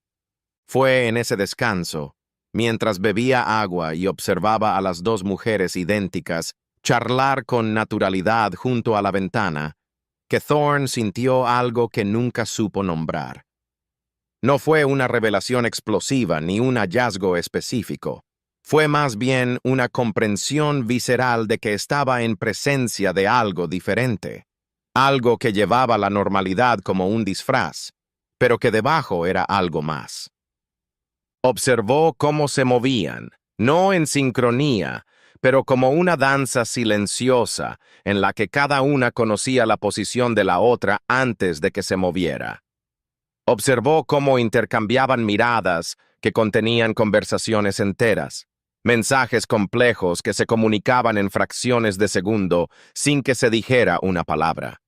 Fue en ese descanso, mientras bebía agua y observaba a las 2 mujeres idénticas charlar con naturalidad junto a la ventana, que Thorne sintió algo que nunca supo nombrar. No fue una revelación explosiva ni un hallazgo específico. Fue más bien una comprensión visceral de que estaba en presencia de algo diferente, algo que llevaba la normalidad como un disfraz, pero que debajo era algo más. Observó cómo se movían, no en sincronía, pero como una danza silenciosa en la que cada una conocía la posición de la otra antes de que se moviera. Observó cómo intercambiaban miradas que contenían conversaciones enteras, mensajes complejos que se comunicaban en fracciones de segundo sin que se dijera una palabra.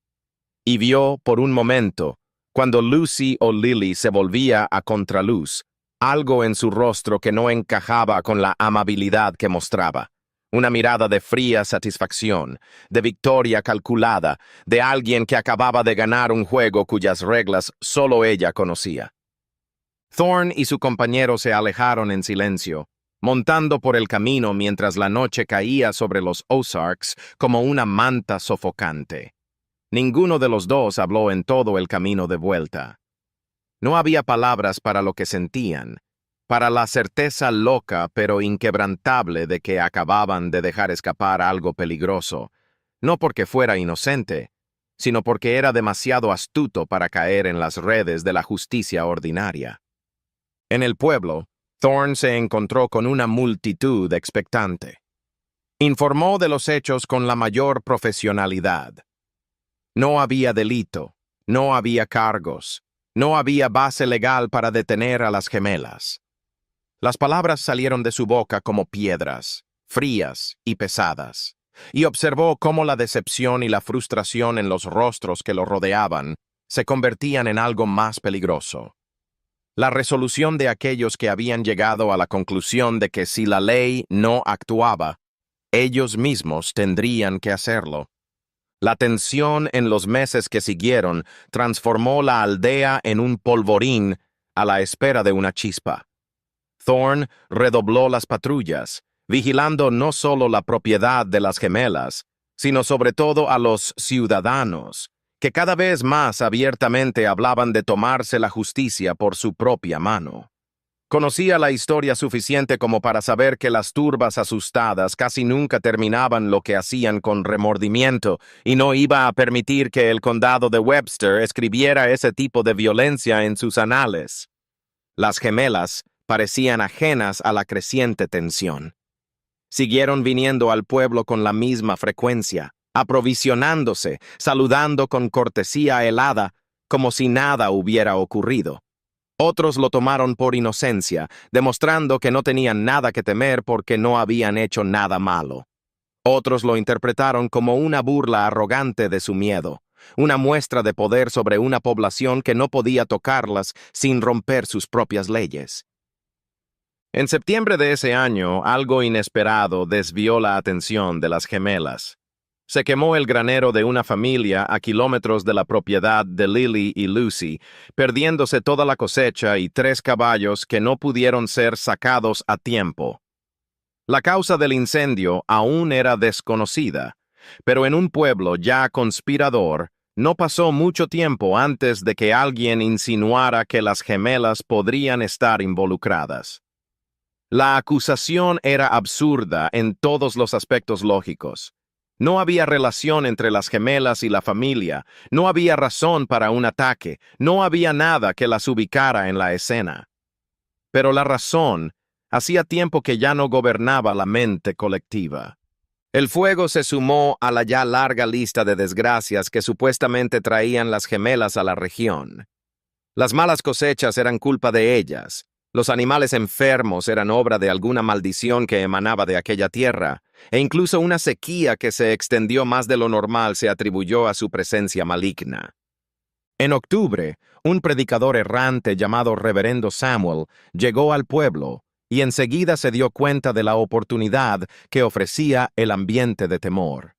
Y vio, por un momento, cuando Lucy o Lily se volvía a contraluz, algo en su rostro que no encajaba con la amabilidad que mostraba. Una mirada de fría satisfacción, de victoria calculada, de alguien que acababa de ganar un juego cuyas reglas solo ella conocía. Thorne y su compañero se alejaron en silencio, montando por el camino mientras la noche caía sobre los Ozarks como una manta sofocante. Ninguno de los dos habló en todo el camino de vuelta. No había palabras para lo que sentían, para la certeza loca pero inquebrantable de que acababan de dejar escapar algo peligroso, no porque fuera inocente, sino porque era demasiado astuto para caer en las redes de la justicia ordinaria. En el pueblo, Thorne se encontró con una multitud expectante. Informó de los hechos con la mayor profesionalidad. No había delito, no había cargos, no había base legal para detener a las gemelas. Las palabras salieron de su boca como piedras, frías y pesadas, y observó cómo la decepción y la frustración en los rostros que lo rodeaban se convertían en algo más peligroso. La resolución de aquellos que habían llegado a la conclusión de que si la ley no actuaba, ellos mismos tendrían que hacerlo. La tensión en los meses que siguieron transformó la aldea en un polvorín a la espera de una chispa. Thorne redobló las patrullas, vigilando no solo la propiedad de las gemelas, sino sobre todo a los ciudadanos, que cada vez más abiertamente hablaban de tomarse la justicia por su propia mano. Conocía la historia suficiente como para saber que las turbas asustadas casi nunca terminaban lo que hacían con remordimiento y no iba a permitir que el condado de Webster escribiera ese tipo de violencia en sus anales. Las gemelas parecían ajenas a la creciente tensión. Siguieron viniendo al pueblo con la misma frecuencia, aprovisionándose, saludando con cortesía helada, como si nada hubiera ocurrido. Otros lo tomaron por inocencia, demostrando que no tenían nada que temer porque no habían hecho nada malo. Otros lo interpretaron como una burla arrogante de su miedo, una muestra de poder sobre una población que no podía tocarlas sin romper sus propias leyes. En septiembre de ese año, algo inesperado desvió la atención de las gemelas. Se quemó el granero de una familia a kilómetros de la propiedad de Lily y Lucy, perdiéndose toda la cosecha y 3 caballos que no pudieron ser sacados a tiempo. La causa del incendio aún era desconocida, pero en un pueblo ya conspirador, no pasó mucho tiempo antes de que alguien insinuara que las gemelas podrían estar involucradas. La acusación era absurda en todos los aspectos lógicos. No había relación entre las gemelas y la familia, no había razón para un ataque, no había nada que las ubicara en la escena. Pero la razón hacía tiempo que ya no gobernaba la mente colectiva. El fuego se sumó a la ya larga lista de desgracias que supuestamente traían las gemelas a la región. Las malas cosechas eran culpa de ellas. Los animales enfermos eran obra de alguna maldición que emanaba de aquella tierra, e incluso una sequía que se extendió más de lo normal se atribuyó a su presencia maligna. En octubre, un predicador errante llamado Reverendo Samuel llegó al pueblo y enseguida se dio cuenta de la oportunidad que ofrecía el ambiente de temor.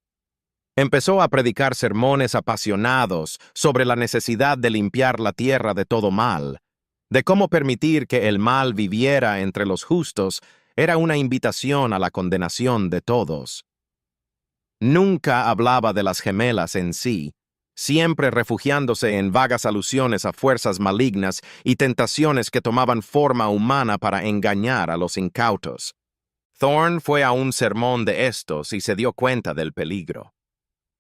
Empezó a predicar sermones apasionados sobre la necesidad de limpiar la tierra de todo mal, de cómo permitir que el mal viviera entre los justos era una invitación a la condenación de todos. Nunca hablaba de las gemelas en sí, siempre refugiándose en vagas alusiones a fuerzas malignas y tentaciones que tomaban forma humana para engañar a los incautos. Thorne fue a un sermón de estos y se dio cuenta del peligro.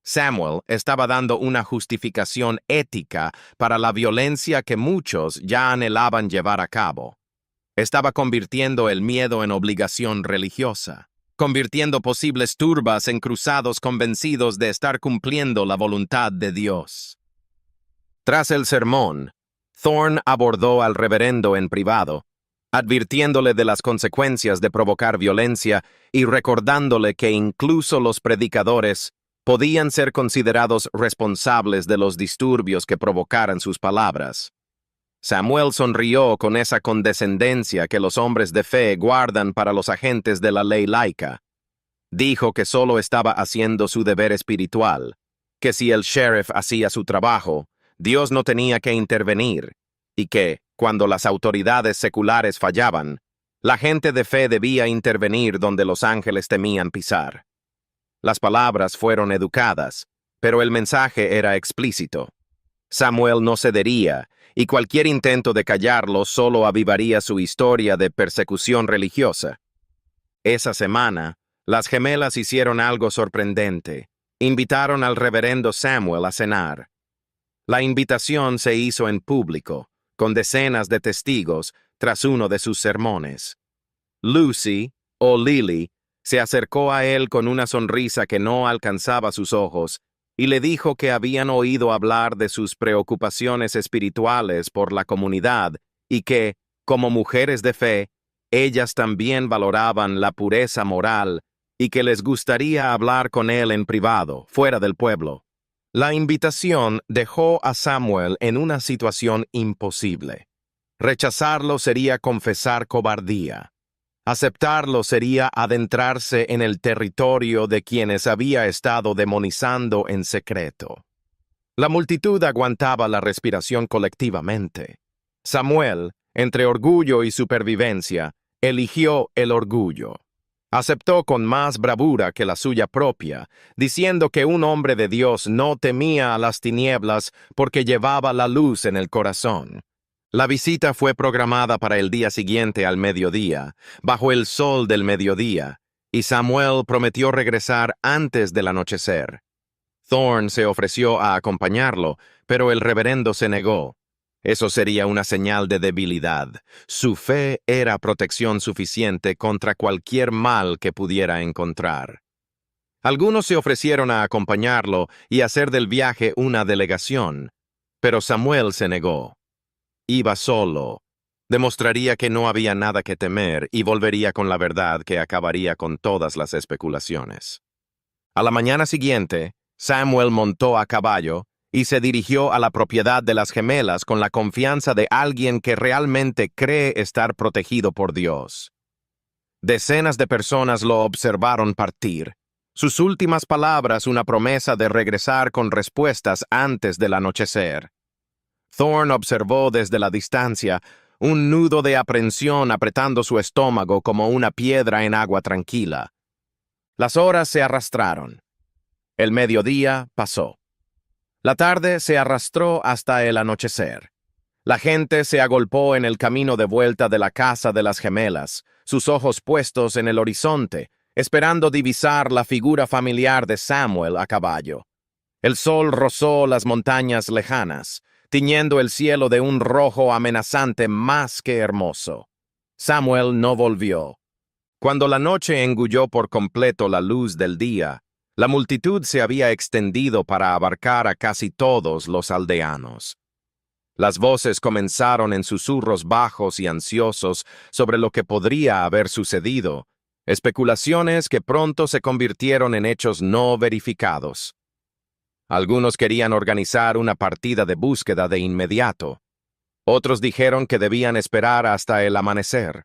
Samuel estaba dando una justificación ética para la violencia que muchos ya anhelaban llevar a cabo. Estaba convirtiendo el miedo en obligación religiosa, convirtiendo posibles turbas en cruzados convencidos de estar cumpliendo la voluntad de Dios. Tras el sermón, Thorne abordó al reverendo en privado, advirtiéndole de las consecuencias de provocar violencia y recordándole que incluso los predicadores podían ser considerados responsables de los disturbios que provocaran sus palabras. Samuel sonrió con esa condescendencia que los hombres de fe guardan para los agentes de la ley laica. Dijo que solo estaba haciendo su deber espiritual, que si el sheriff hacía su trabajo, Dios no tenía que intervenir, y que, cuando las autoridades seculares fallaban, la gente de fe debía intervenir donde los ángeles temían pisar. Las palabras fueron educadas, pero el mensaje era explícito. Samuel no cedería, y cualquier intento de callarlo solo avivaría su historia de persecución religiosa. Esa semana, las gemelas hicieron algo sorprendente. Invitaron al reverendo Samuel a cenar. La invitación se hizo en público, con decenas de testigos, tras uno de sus sermones. Lucy, o Lily, se acercó a él con una sonrisa que no alcanzaba sus ojos y le dijo que habían oído hablar de sus preocupaciones espirituales por la comunidad y que, como mujeres de fe, ellas también valoraban la pureza moral y que les gustaría hablar con él en privado, fuera del pueblo. La invitación dejó a Samuel en una situación imposible. Rechazarlo sería confesar cobardía. Aceptarlo sería adentrarse en el territorio de quienes había estado demonizando en secreto. La multitud aguantaba la respiración colectivamente. Samuel, entre orgullo y supervivencia, eligió el orgullo. Aceptó con más bravura que la suya propia, diciendo que un hombre de Dios no temía a las tinieblas porque llevaba la luz en el corazón. La visita fue programada para el día siguiente al mediodía, bajo el sol del mediodía, y Samuel prometió regresar antes del anochecer. Thorne se ofreció a acompañarlo, pero el reverendo se negó. Eso sería una señal de debilidad. Su fe era protección suficiente contra cualquier mal que pudiera encontrar. Algunos se ofrecieron a acompañarlo y hacer del viaje una delegación, pero Samuel se negó. Iba solo. Demostraría que no había nada que temer y volvería con la verdad que acabaría con todas las especulaciones. A la mañana siguiente, Samuel montó a caballo y se dirigió a la propiedad de las gemelas con la confianza de alguien que realmente cree estar protegido por Dios. Decenas de personas lo observaron partir. Sus últimas palabras una promesa de regresar con respuestas antes del anochecer. Thorne observó desde la distancia un nudo de aprensión apretando su estómago como una piedra en agua tranquila. Las horas se arrastraron. El mediodía pasó. La tarde se arrastró hasta el anochecer. La gente se agolpó en el camino de vuelta de la casa de las gemelas, sus ojos puestos en el horizonte, esperando divisar la figura familiar de Samuel a caballo. El sol rozó las montañas lejanas, tiñendo el cielo de un rojo amenazante más que hermoso. Samuel no volvió. Cuando la noche engulló por completo la luz del día, la multitud se había extendido para abarcar a casi todos los aldeanos. Las voces comenzaron en susurros bajos y ansiosos sobre lo que podría haber sucedido, especulaciones que pronto se convirtieron en hechos no verificados. Algunos querían organizar una partida de búsqueda de inmediato. Otros dijeron que debían esperar hasta el amanecer.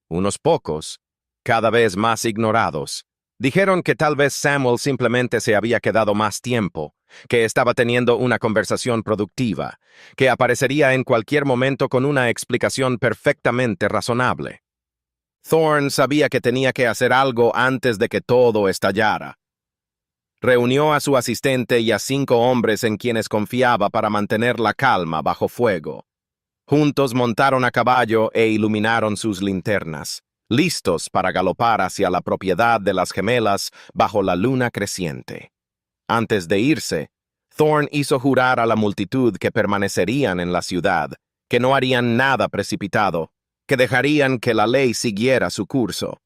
Unos pocos, cada vez más ignorados, dijeron que tal vez Samuel simplemente se había quedado más tiempo, que estaba teniendo una conversación productiva, que aparecería en cualquier momento con una explicación perfectamente razonable. Thorne sabía que tenía que hacer algo antes de que todo estallara. Reunió a su asistente y a 5 hombres en quienes confiaba para mantener la calma bajo fuego. Juntos montaron a caballo e iluminaron sus linternas, listos para galopar hacia la propiedad de las gemelas bajo la luna creciente. Antes de irse, Thorne hizo jurar a la multitud que permanecerían en la ciudad, que no harían nada precipitado, que dejarían que la ley siguiera su curso.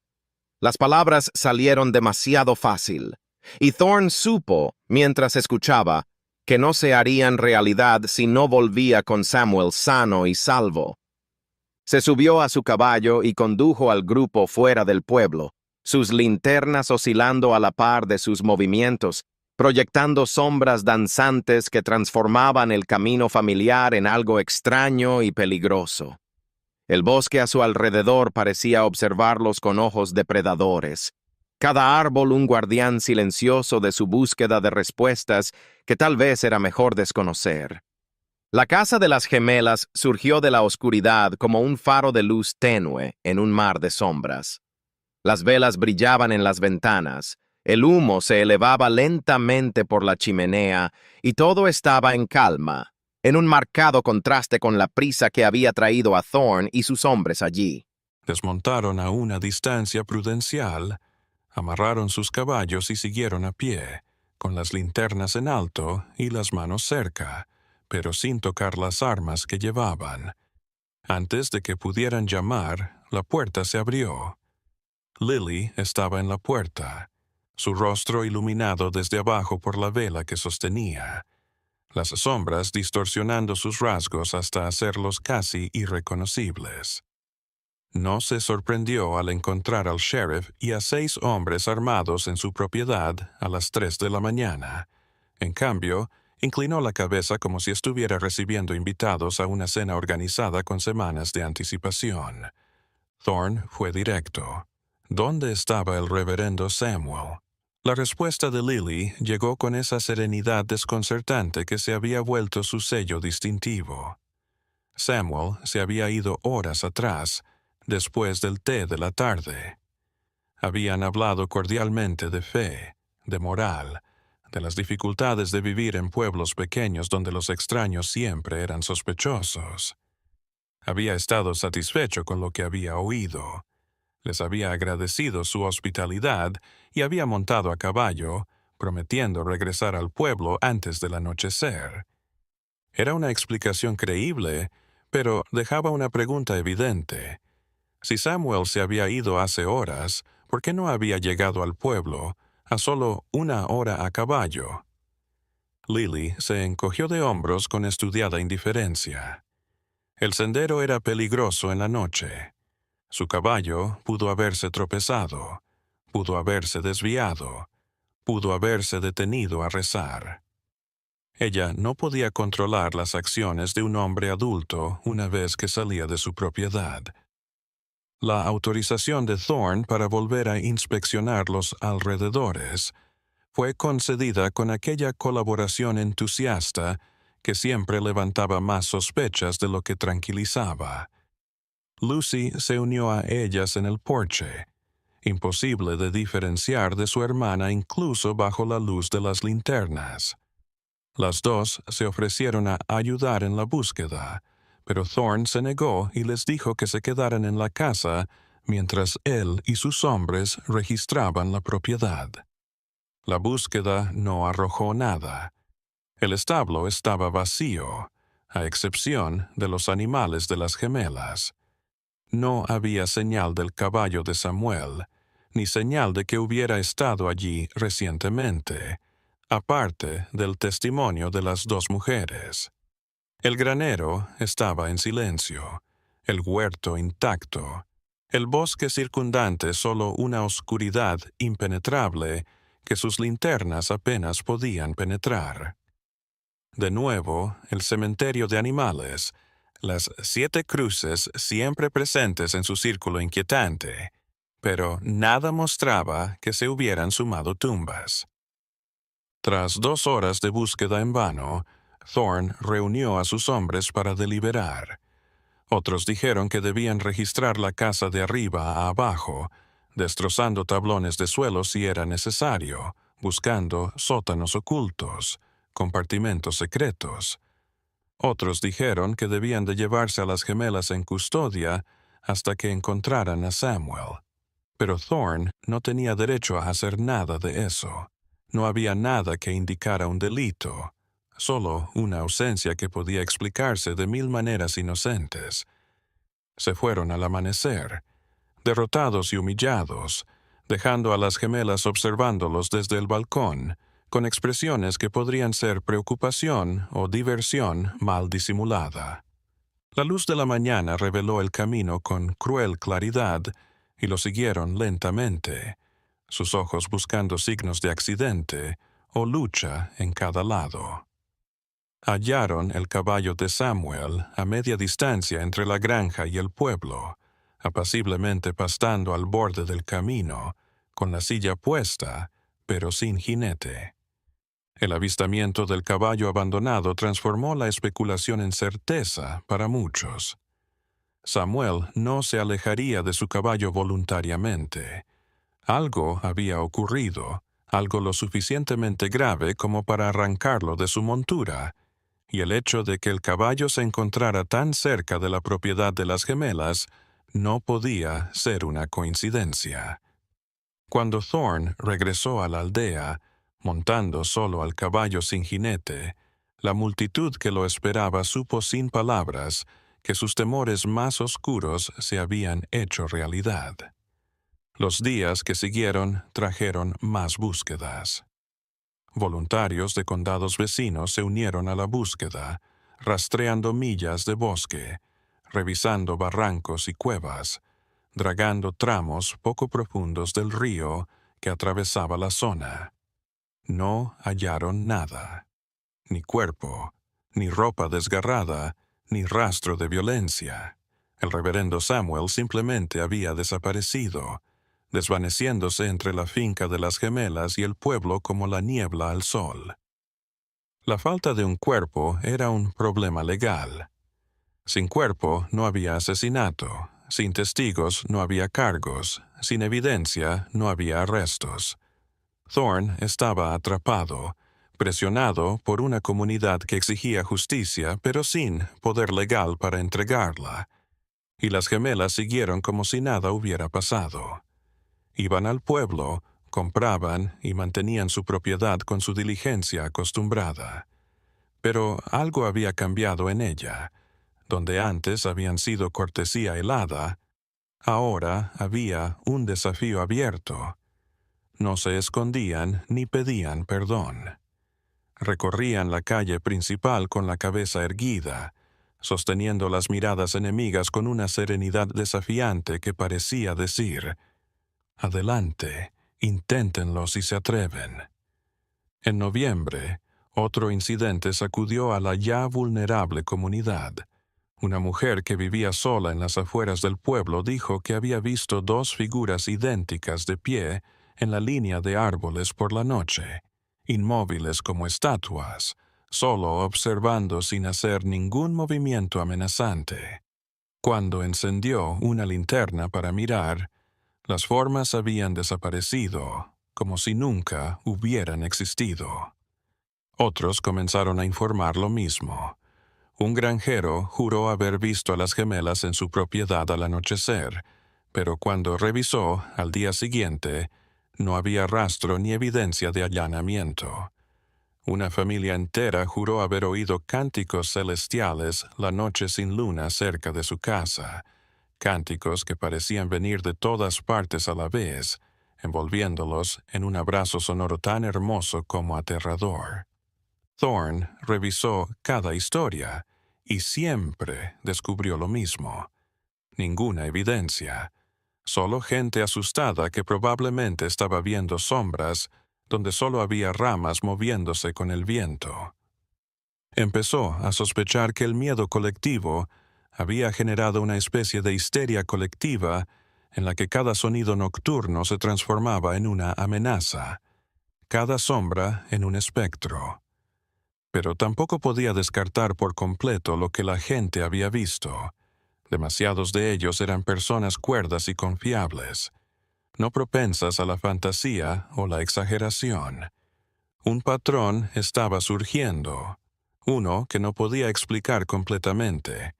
Las palabras salieron demasiado fácil, y Thorne supo, mientras escuchaba, que no se harían realidad si no volvía con Samuel sano y salvo. Se subió a su caballo y condujo al grupo fuera del pueblo, sus linternas oscilando a la par de sus movimientos, proyectando sombras danzantes que transformaban el camino familiar en algo extraño y peligroso. El bosque a su alrededor parecía observarlos con ojos depredadores. Cada árbol un guardián silencioso de su búsqueda de respuestas que tal vez era mejor desconocer. La casa de las gemelas surgió de la oscuridad como un faro de luz tenue en un mar de sombras. Las velas brillaban en las ventanas, el humo se elevaba lentamente por la chimenea y todo estaba en calma, en un marcado contraste con la prisa que había traído a Thorn y sus hombres allí. Desmontaron a una distancia prudencial, amarraron sus caballos y siguieron a pie, con las linternas en alto y las manos cerca, pero sin tocar las armas que llevaban. Antes de que pudieran llamar, la puerta se abrió. Lily estaba en la puerta, su rostro iluminado desde abajo por la vela que sostenía, las sombras distorsionando sus rasgos hasta hacerlos casi irreconocibles. No se sorprendió al encontrar al sheriff y a 6 hombres armados en su propiedad a las 3 de la mañana. En cambio, inclinó la cabeza como si estuviera recibiendo invitados a una cena organizada con semanas de anticipación. Thorn fue directo. ¿Dónde estaba el reverendo Samuel? La respuesta de Lily llegó con esa serenidad desconcertante que se había vuelto su sello distintivo. Samuel se había ido horas atrás, después del té de la tarde. Habían hablado cordialmente de fe, de moral, de las dificultades de vivir en pueblos pequeños donde los extraños siempre eran sospechosos. Había estado satisfecho con lo que había oído. Les había agradecido su hospitalidad y había montado a caballo, prometiendo regresar al pueblo antes del anochecer. Era una explicación creíble, pero dejaba una pregunta evidente. Si Samuel se había ido hace horas, ¿por qué no había llegado al pueblo a solo 1 hora a caballo? Lily se encogió de hombros con estudiada indiferencia. El sendero era peligroso en la noche. Su caballo pudo haberse tropezado, pudo haberse desviado, pudo haberse detenido a rezar. Ella no podía controlar las acciones de un hombre adulto una vez que salía de su propiedad. La autorización de Thorn para volver a inspeccionar los alrededores fue concedida con aquella colaboración entusiasta que siempre levantaba más sospechas de lo que tranquilizaba. Lucy se unió a ellas en el porche, imposible de diferenciar de su hermana incluso bajo la luz de las linternas. Las dos se ofrecieron a ayudar en la búsqueda, pero Thorn se negó y les dijo que se quedaran en la casa mientras él y sus hombres registraban la propiedad. La búsqueda no arrojó nada. El establo estaba vacío, a excepción de los animales de las gemelas. No había señal del caballo de Samuel, ni señal de que hubiera estado allí recientemente, aparte del testimonio de las 2 mujeres. El granero estaba en silencio, el huerto intacto, el bosque circundante solo una oscuridad impenetrable que sus linternas apenas podían penetrar. De nuevo, el cementerio de animales, las 7 cruces siempre presentes en su círculo inquietante, pero nada mostraba que se hubieran sumado tumbas. Tras 2 horas de búsqueda en vano, Thorn reunió a sus hombres para deliberar. Otros dijeron que debían registrar la casa de arriba a abajo, destrozando tablones de suelo si era necesario, buscando sótanos ocultos, compartimentos secretos. Otros dijeron que debían de llevarse a las gemelas en custodia hasta que encontraran a Samuel. Pero Thorn no tenía derecho a hacer nada de eso. No había nada que indicara un delito, solo una ausencia que podía explicarse de 1000 maneras inocentes. Se fueron al amanecer, derrotados y humillados, dejando a las gemelas observándolos desde el balcón, con expresiones que podrían ser preocupación o diversión mal disimulada. La luz de la mañana reveló el camino con cruel claridad y lo siguieron lentamente, sus ojos buscando signos de accidente o lucha en cada lado. Hallaron el caballo de Samuel a media distancia entre la granja y el pueblo, apaciblemente pastando al borde del camino, con la silla puesta, pero sin jinete. El avistamiento del caballo abandonado transformó la especulación en certeza para muchos. Samuel no se alejaría de su caballo voluntariamente. Algo había ocurrido, algo lo suficientemente grave como para arrancarlo de su montura, y el hecho de que el caballo se encontrara tan cerca de la propiedad de las gemelas no podía ser una coincidencia. Cuando Thorn regresó a la aldea, montando solo al caballo sin jinete, la multitud que lo esperaba supo sin palabras que sus temores más oscuros se habían hecho realidad. Los días que siguieron trajeron más búsquedas. Voluntarios de condados vecinos se unieron a la búsqueda, rastreando millas de bosque, revisando barrancos y cuevas, dragando tramos poco profundos del río que atravesaba la zona. No hallaron nada. Ni cuerpo, ni ropa desgarrada, ni rastro de violencia. El reverendo Samuel simplemente había desaparecido, desvaneciéndose entre la finca de las gemelas y el pueblo como la niebla al sol. La falta de un cuerpo era un problema legal. Sin cuerpo no había asesinato, sin testigos no había cargos, sin evidencia no había arrestos. Thorn estaba atrapado, presionado por una comunidad que exigía justicia, pero sin poder legal para entregarla. Y las gemelas siguieron como si nada hubiera pasado. Iban al pueblo, compraban y mantenían su propiedad con su diligencia acostumbrada. Pero algo había cambiado en ella. Donde antes habían sido cortesía helada, ahora había un desafío abierto. No se escondían ni pedían perdón. Recorrían la calle principal con la cabeza erguida, sosteniendo las miradas enemigas con una serenidad desafiante que parecía decir: «Adelante, inténtenlo si se atreven». En noviembre, otro incidente sacudió a la ya vulnerable comunidad. Una mujer que vivía sola en las afueras del pueblo dijo que había visto dos figuras idénticas de pie en la línea de árboles por la noche, inmóviles como estatuas, solo observando sin hacer ningún movimiento amenazante. Cuando encendió una linterna para mirar, las formas habían desaparecido, como si nunca hubieran existido. Otros comenzaron a informar lo mismo. Un granjero juró haber visto a las gemelas en su propiedad al anochecer, pero cuando revisó, al día siguiente, no había rastro ni evidencia de allanamiento. Una familia entera juró haber oído cánticos celestiales la noche sin luna cerca de su casa, cánticos que parecían venir de todas partes a la vez, envolviéndolos en un abrazo sonoro tan hermoso como aterrador. Thorn revisó cada historia y siempre descubrió lo mismo. Ninguna evidencia. Solo gente asustada que probablemente estaba viendo sombras donde solo había ramas moviéndose con el viento. Empezó a sospechar que el miedo colectivo había generado una especie de histeria colectiva en la que cada sonido nocturno se transformaba en una amenaza, cada sombra en un espectro. Pero tampoco podía descartar por completo lo que la gente había visto. Demasiados de ellos eran personas cuerdas y confiables, no propensas a la fantasía o la exageración. Un patrón estaba surgiendo, uno que no podía explicar completamente.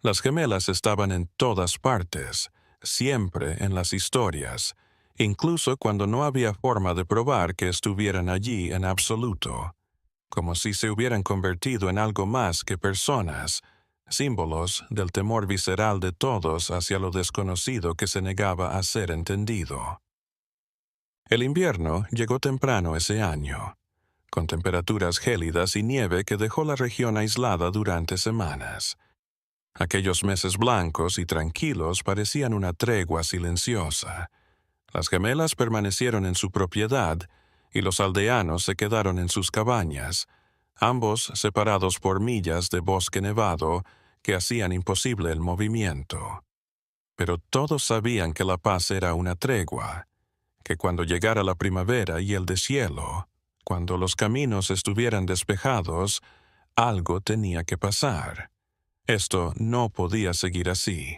Las gemelas estaban en todas partes, siempre en las historias, incluso cuando no había forma de probar que estuvieran allí en absoluto, como si se hubieran convertido en algo más que personas, símbolos del temor visceral de todos hacia lo desconocido que se negaba a ser entendido. El invierno llegó temprano ese año, con temperaturas gélidas y nieve que dejó la región aislada durante semanas. Aquellos meses blancos y tranquilos parecían una tregua silenciosa. Las gemelas permanecieron en su propiedad y los aldeanos se quedaron en sus cabañas, ambos separados por millas de bosque nevado que hacían imposible el movimiento. Pero todos sabían que la paz era una tregua, que cuando llegara la primavera y el deshielo, cuando los caminos estuvieran despejados, algo tenía que pasar. Esto no podía seguir así.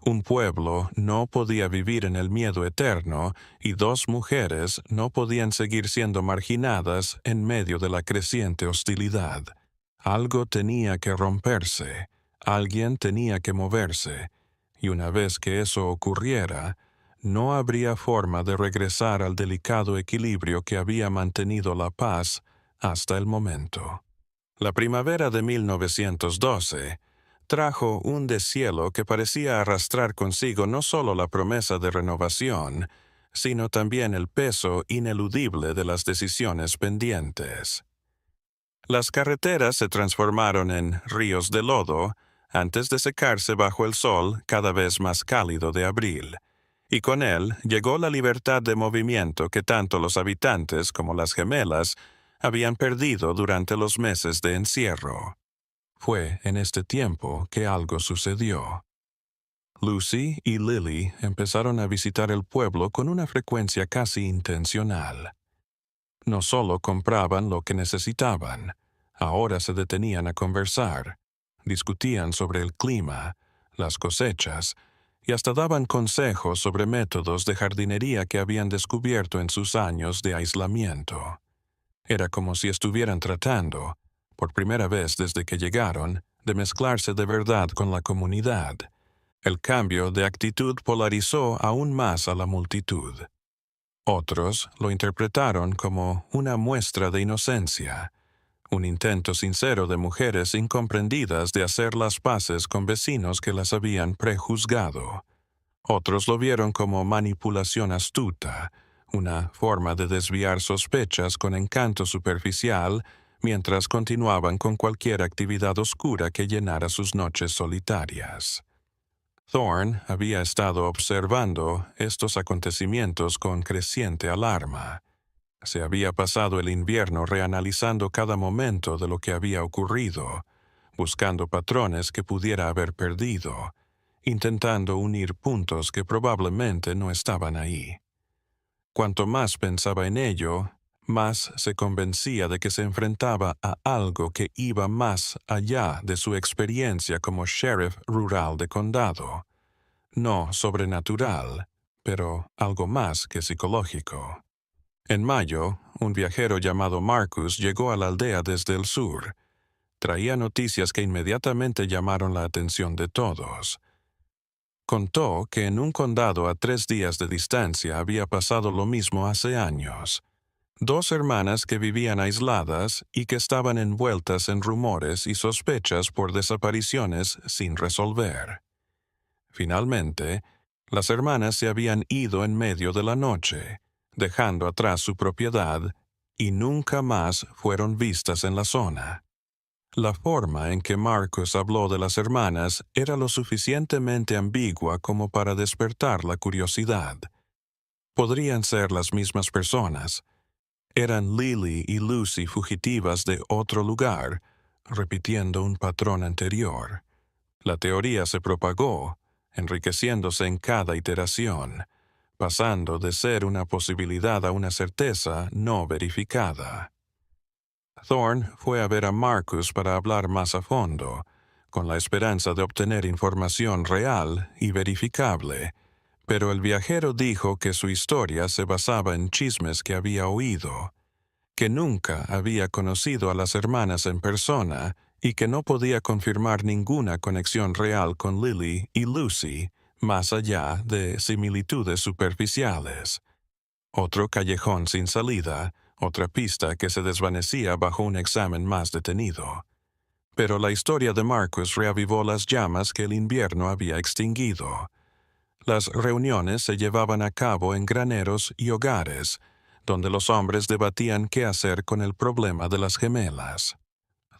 Un pueblo no podía vivir en el miedo eterno y dos mujeres no podían seguir siendo marginadas en medio de la creciente hostilidad. Algo tenía que romperse, alguien tenía que moverse, y una vez que eso ocurriera, no habría forma de regresar al delicado equilibrio que había mantenido la paz hasta el momento. La primavera de 1912 trajo un deshielo que parecía arrastrar consigo no solo la promesa de renovación, sino también el peso ineludible de las decisiones pendientes. Las carreteras se transformaron en ríos de lodo antes de secarse bajo el sol cada vez más cálido de abril, y con él llegó la libertad de movimiento que tanto los habitantes como las gemelas habían perdido durante los meses de encierro. Fue en este tiempo que algo sucedió. Lucy y Lily empezaron a visitar el pueblo con una frecuencia casi intencional. No solo compraban lo que necesitaban, ahora se detenían a conversar, discutían sobre el clima, las cosechas, y hasta daban consejos sobre métodos de jardinería que habían descubierto en sus años de aislamiento. Era como si estuvieran tratando, por primera vez desde que llegaron, de mezclarse de verdad con la comunidad. El cambio de actitud polarizó aún más a la multitud. Otros lo interpretaron como una muestra de inocencia, un intento sincero de mujeres incomprendidas de hacer las paces con vecinos que las habían prejuzgado. Otros lo vieron como manipulación astuta, una forma de desviar sospechas con encanto superficial mientras continuaban con cualquier actividad oscura que llenara sus noches solitarias. Thorne había estado observando estos acontecimientos con creciente alarma. Se había pasado el invierno reanalizando cada momento de lo que había ocurrido, buscando patrones que pudiera haber perdido, intentando unir puntos que probablemente no estaban ahí. Cuanto más pensaba en ello, más se convencía de que se enfrentaba a algo que iba más allá de su experiencia como sheriff rural de condado. No sobrenatural, pero algo más que psicológico. En mayo, un viajero llamado Marcus llegó a la aldea desde el sur. Traía noticias que inmediatamente llamaron la atención de todos. Contó que en un condado a 3 días de distancia había pasado lo mismo hace años. 2 hermanas que vivían aisladas y que estaban envueltas en rumores y sospechas por desapariciones sin resolver. Finalmente, las hermanas se habían ido en medio de la noche, dejando atrás su propiedad, y nunca más fueron vistas en la zona. La forma en que Marcus habló de las hermanas era lo suficientemente ambigua como para despertar la curiosidad. Podrían ser las mismas personas. Eran Lily y Lucy fugitivas de otro lugar, repitiendo un patrón anterior. La teoría se propagó, enriqueciéndose en cada iteración, pasando de ser una posibilidad a una certeza no verificada. Thorne fue a ver a Marcus para hablar más a fondo, con la esperanza de obtener información real y verificable, pero el viajero dijo que su historia se basaba en chismes que había oído, que nunca había conocido a las hermanas en persona y que no podía confirmar ninguna conexión real con Lily y Lucy, más allá de similitudes superficiales. Otro callejón sin salida, otra pista que se desvanecía bajo un examen más detenido. Pero la historia de Marcus reavivó las llamas que el invierno había extinguido. Las reuniones se llevaban a cabo en graneros y hogares, donde los hombres debatían qué hacer con el problema de las gemelas.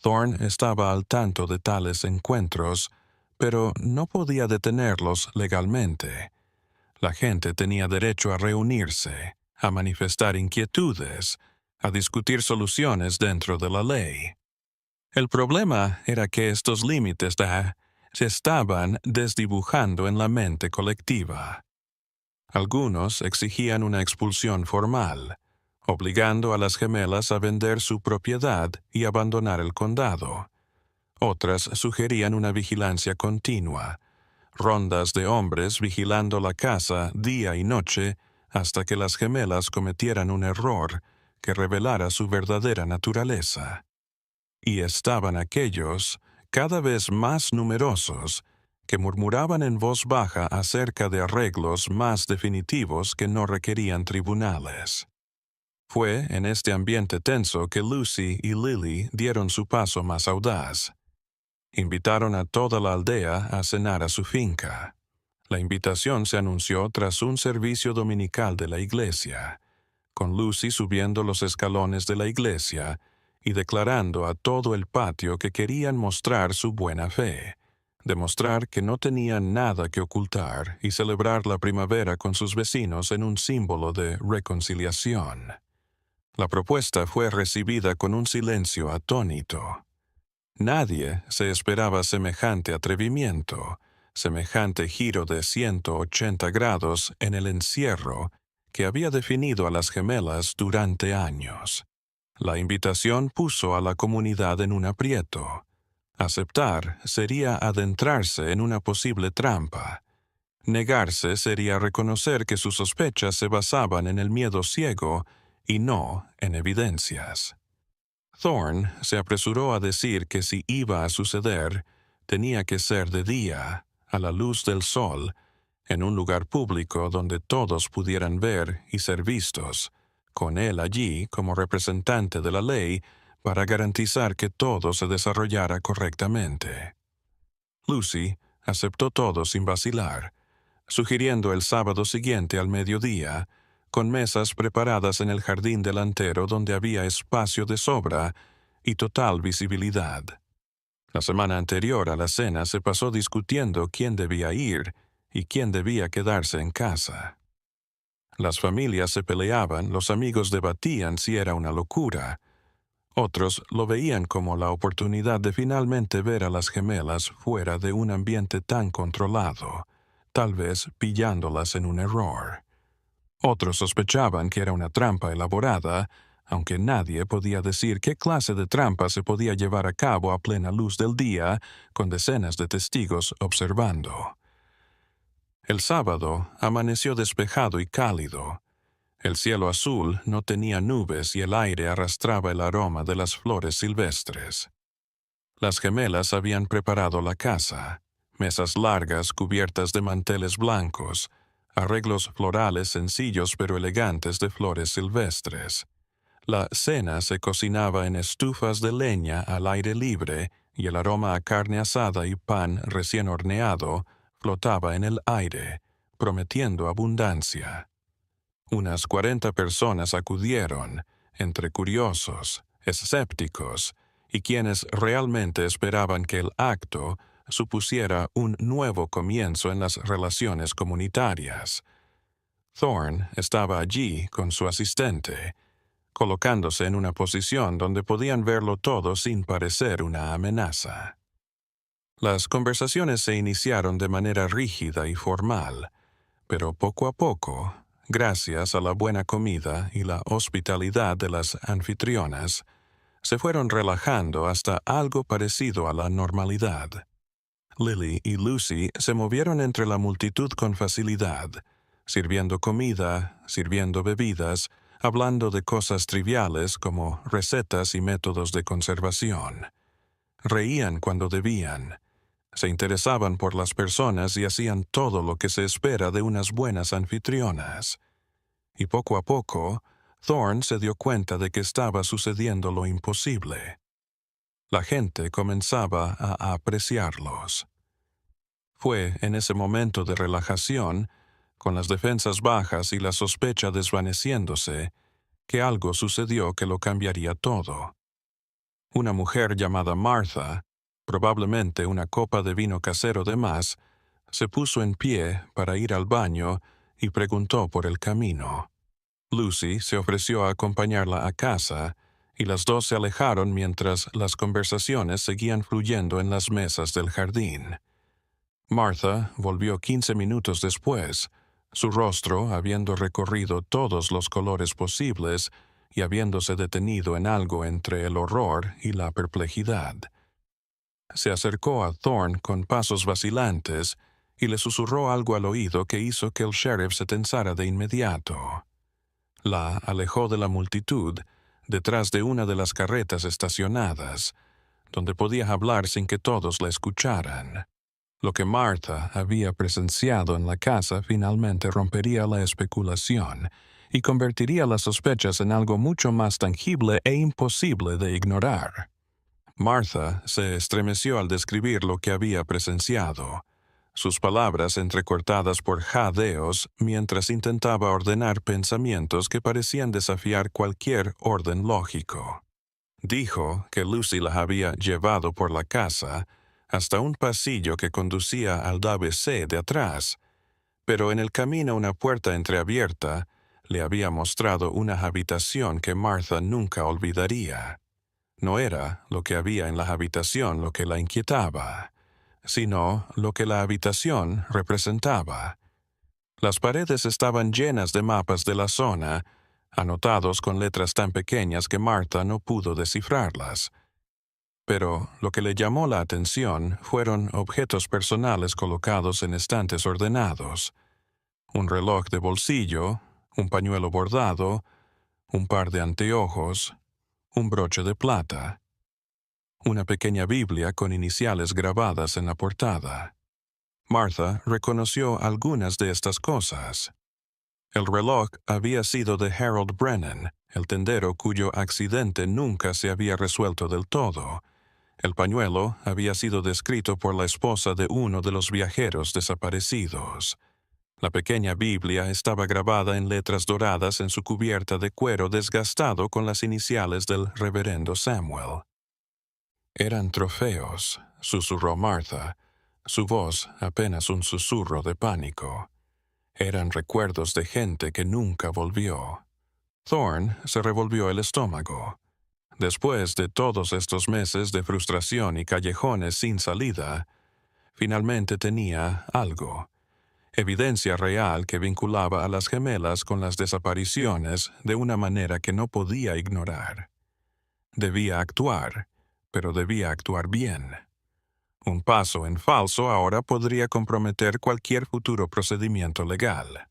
Thorne estaba al tanto de tales encuentros, pero no podía detenerlos legalmente. La gente tenía derecho a reunirse, a manifestar inquietudes, a discutir soluciones dentro de la ley. El problema era que estos límites se estaban desdibujando en la mente colectiva. Algunos exigían una expulsión formal, obligando a las gemelas a vender su propiedad y abandonar el condado. Otras sugerían una vigilancia continua, rondas de hombres vigilando la casa día y noche hasta que las gemelas cometieran un error que revelara su verdadera naturaleza. Y estaban aquellos, cada vez más numerosos, que murmuraban en voz baja acerca de arreglos más definitivos que no requerían tribunales. Fue en este ambiente tenso que Lucy y Lily dieron su paso más audaz. Invitaron a toda la aldea a cenar a su finca. La invitación se anunció tras un servicio dominical de la iglesia, con Lucy subiendo los escalones de la iglesia y declarando a todo el patio que querían mostrar su buena fe, demostrar que no tenían nada que ocultar y celebrar la primavera con sus vecinos en un símbolo de reconciliación. La propuesta fue recibida con un silencio atónito. Nadie se esperaba semejante atrevimiento, semejante giro de 180 grados en el encierro que había definido a las gemelas durante años. La invitación puso a la comunidad en un aprieto. Aceptar sería adentrarse en una posible trampa. Negarse sería reconocer que sus sospechas se basaban en el miedo ciego y no en evidencias. Thorne se apresuró a decir que si iba a suceder, tenía que ser de día, a la luz del sol, en un lugar público donde todos pudieran ver y ser vistos, con él allí como representante de la ley para garantizar que todo se desarrollara correctamente. Lucy aceptó todo sin vacilar, sugiriendo el sábado siguiente al mediodía, con mesas preparadas en el jardín delantero donde había espacio de sobra y total visibilidad. La semana anterior a la cena se pasó discutiendo quién debía ir y quién debía quedarse en casa. Las familias se peleaban, los amigos debatían si era una locura. Otros lo veían como la oportunidad de finalmente ver a las gemelas fuera de un ambiente tan controlado, tal vez pillándolas en un error. Otros sospechaban que era una trampa elaborada, aunque nadie podía decir qué clase de trampa se podía llevar a cabo a plena luz del día, con decenas de testigos observando. El sábado amaneció despejado y cálido. El cielo azul no tenía nubes y el aire arrastraba el aroma de las flores silvestres. Las gemelas habían preparado la casa, mesas largas cubiertas de manteles blancos, arreglos florales sencillos pero elegantes de flores silvestres. La cena se cocinaba en estufas de leña al aire libre y el aroma a carne asada y pan recién horneado flotaba en el aire, prometiendo abundancia. Unas 40 personas acudieron, entre curiosos, escépticos y quienes realmente esperaban que el acto supusiera un nuevo comienzo en las relaciones comunitarias. Thorne estaba allí con su asistente, colocándose en una posición donde podían verlo todo sin parecer una amenaza. Las conversaciones se iniciaron de manera rígida y formal, pero poco a poco, gracias a la buena comida y la hospitalidad de las anfitrionas, se fueron relajando hasta algo parecido a la normalidad. Lily y Lucy se movieron entre la multitud con facilidad, sirviendo comida, sirviendo bebidas, hablando de cosas triviales como recetas y métodos de conservación. Reían cuando debían. Se interesaban por las personas y hacían todo lo que se espera de unas buenas anfitrionas. Y poco a poco, Thorne se dio cuenta de que estaba sucediendo lo imposible. La gente comenzaba a apreciarlos. Fue en ese momento de relajación, con las defensas bajas y la sospecha desvaneciéndose, que algo sucedió que lo cambiaría todo. Una mujer llamada Martha, probablemente una copa de vino casero de más, se puso en pie para ir al baño y preguntó por el camino. Lucy se ofreció a acompañarla a casa, y las dos se alejaron mientras las conversaciones seguían fluyendo en las mesas del jardín. Martha volvió 15 minutos después, su rostro habiendo recorrido todos los colores posibles y habiéndose detenido en algo entre el horror y la perplejidad. Se acercó a Thorne con pasos vacilantes y le susurró algo al oído que hizo que el sheriff se tensara de inmediato. La alejó de la multitud, detrás de una de las carretas estacionadas, donde podía hablar sin que todos la escucharan. Lo que Martha había presenciado en la casa finalmente rompería la especulación y convertiría las sospechas en algo mucho más tangible e imposible de ignorar. Martha se estremeció al describir lo que había presenciado, sus palabras entrecortadas por jadeos mientras intentaba ordenar pensamientos que parecían desafiar cualquier orden lógico. Dijo que Lucy la había llevado por la casa hasta un pasillo que conducía al WC de atrás, pero en el camino una puerta entreabierta le había mostrado una habitación que Martha nunca olvidaría. No era lo que había en la habitación lo que la inquietaba, sino lo que la habitación representaba. Las paredes estaban llenas de mapas de la zona, anotados con letras tan pequeñas que Martha no pudo descifrarlas. Pero lo que le llamó la atención fueron objetos personales colocados en estantes ordenados: un reloj de bolsillo, un pañuelo bordado, un par de anteojos, un broche de plata, una pequeña Biblia con iniciales grabadas en la portada. Martha reconoció algunas de estas cosas. El reloj había sido de Harold Brennan, el tendero cuyo accidente nunca se había resuelto del todo. El pañuelo había sido descrito por la esposa de uno de los viajeros desaparecidos. La pequeña Biblia estaba grabada en letras doradas en su cubierta de cuero desgastado con las iniciales del reverendo Samuel. «Eran trofeos», susurró Martha, su voz apenas un susurro de pánico. «Eran recuerdos de gente que nunca volvió». Thorne se revolvió el estómago. Después de todos estos meses de frustración y callejones sin salida, finalmente tenía algo. Evidencia real que vinculaba a las gemelas con las desapariciones de una manera que no podía ignorar. Debía actuar, pero debía actuar bien. Un paso en falso ahora podría comprometer cualquier futuro procedimiento legal.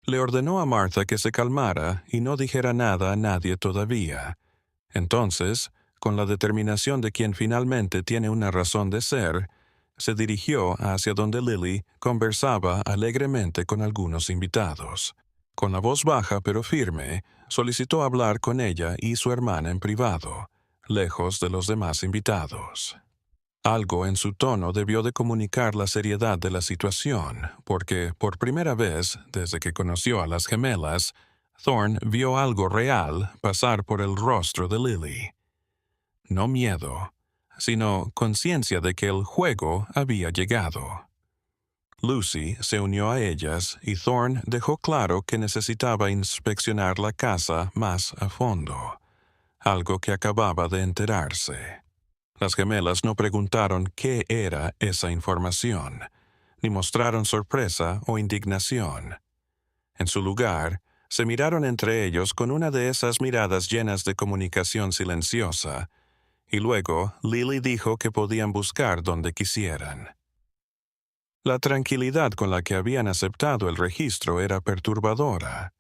Le ordenó a Martha que se calmara y no dijera nada a nadie todavía. Entonces, con la determinación de quien finalmente tiene una razón de ser, se dirigió hacia donde Lily conversaba alegremente con algunos invitados. Con la voz baja pero firme, solicitó hablar con ella y su hermana en privado, lejos de los demás invitados. Algo en su tono debió de comunicar la seriedad de la situación, porque, por primera vez desde que conoció a las gemelas, Thorne vio algo real pasar por el rostro de Lily. No miedo, sino conciencia de que el juego había llegado. Lucy se unió a ellas y Thorne dejó claro que necesitaba inspeccionar la casa más a fondo, algo que acababa de enterarse. Las gemelas no preguntaron qué era esa información, ni mostraron sorpresa o indignación. En su lugar, se miraron entre ellos con una de esas miradas llenas de comunicación silenciosa, y luego Lily dijo que podían buscar donde quisieran. La tranquilidad con la que habían aceptado el registro era perturbadora.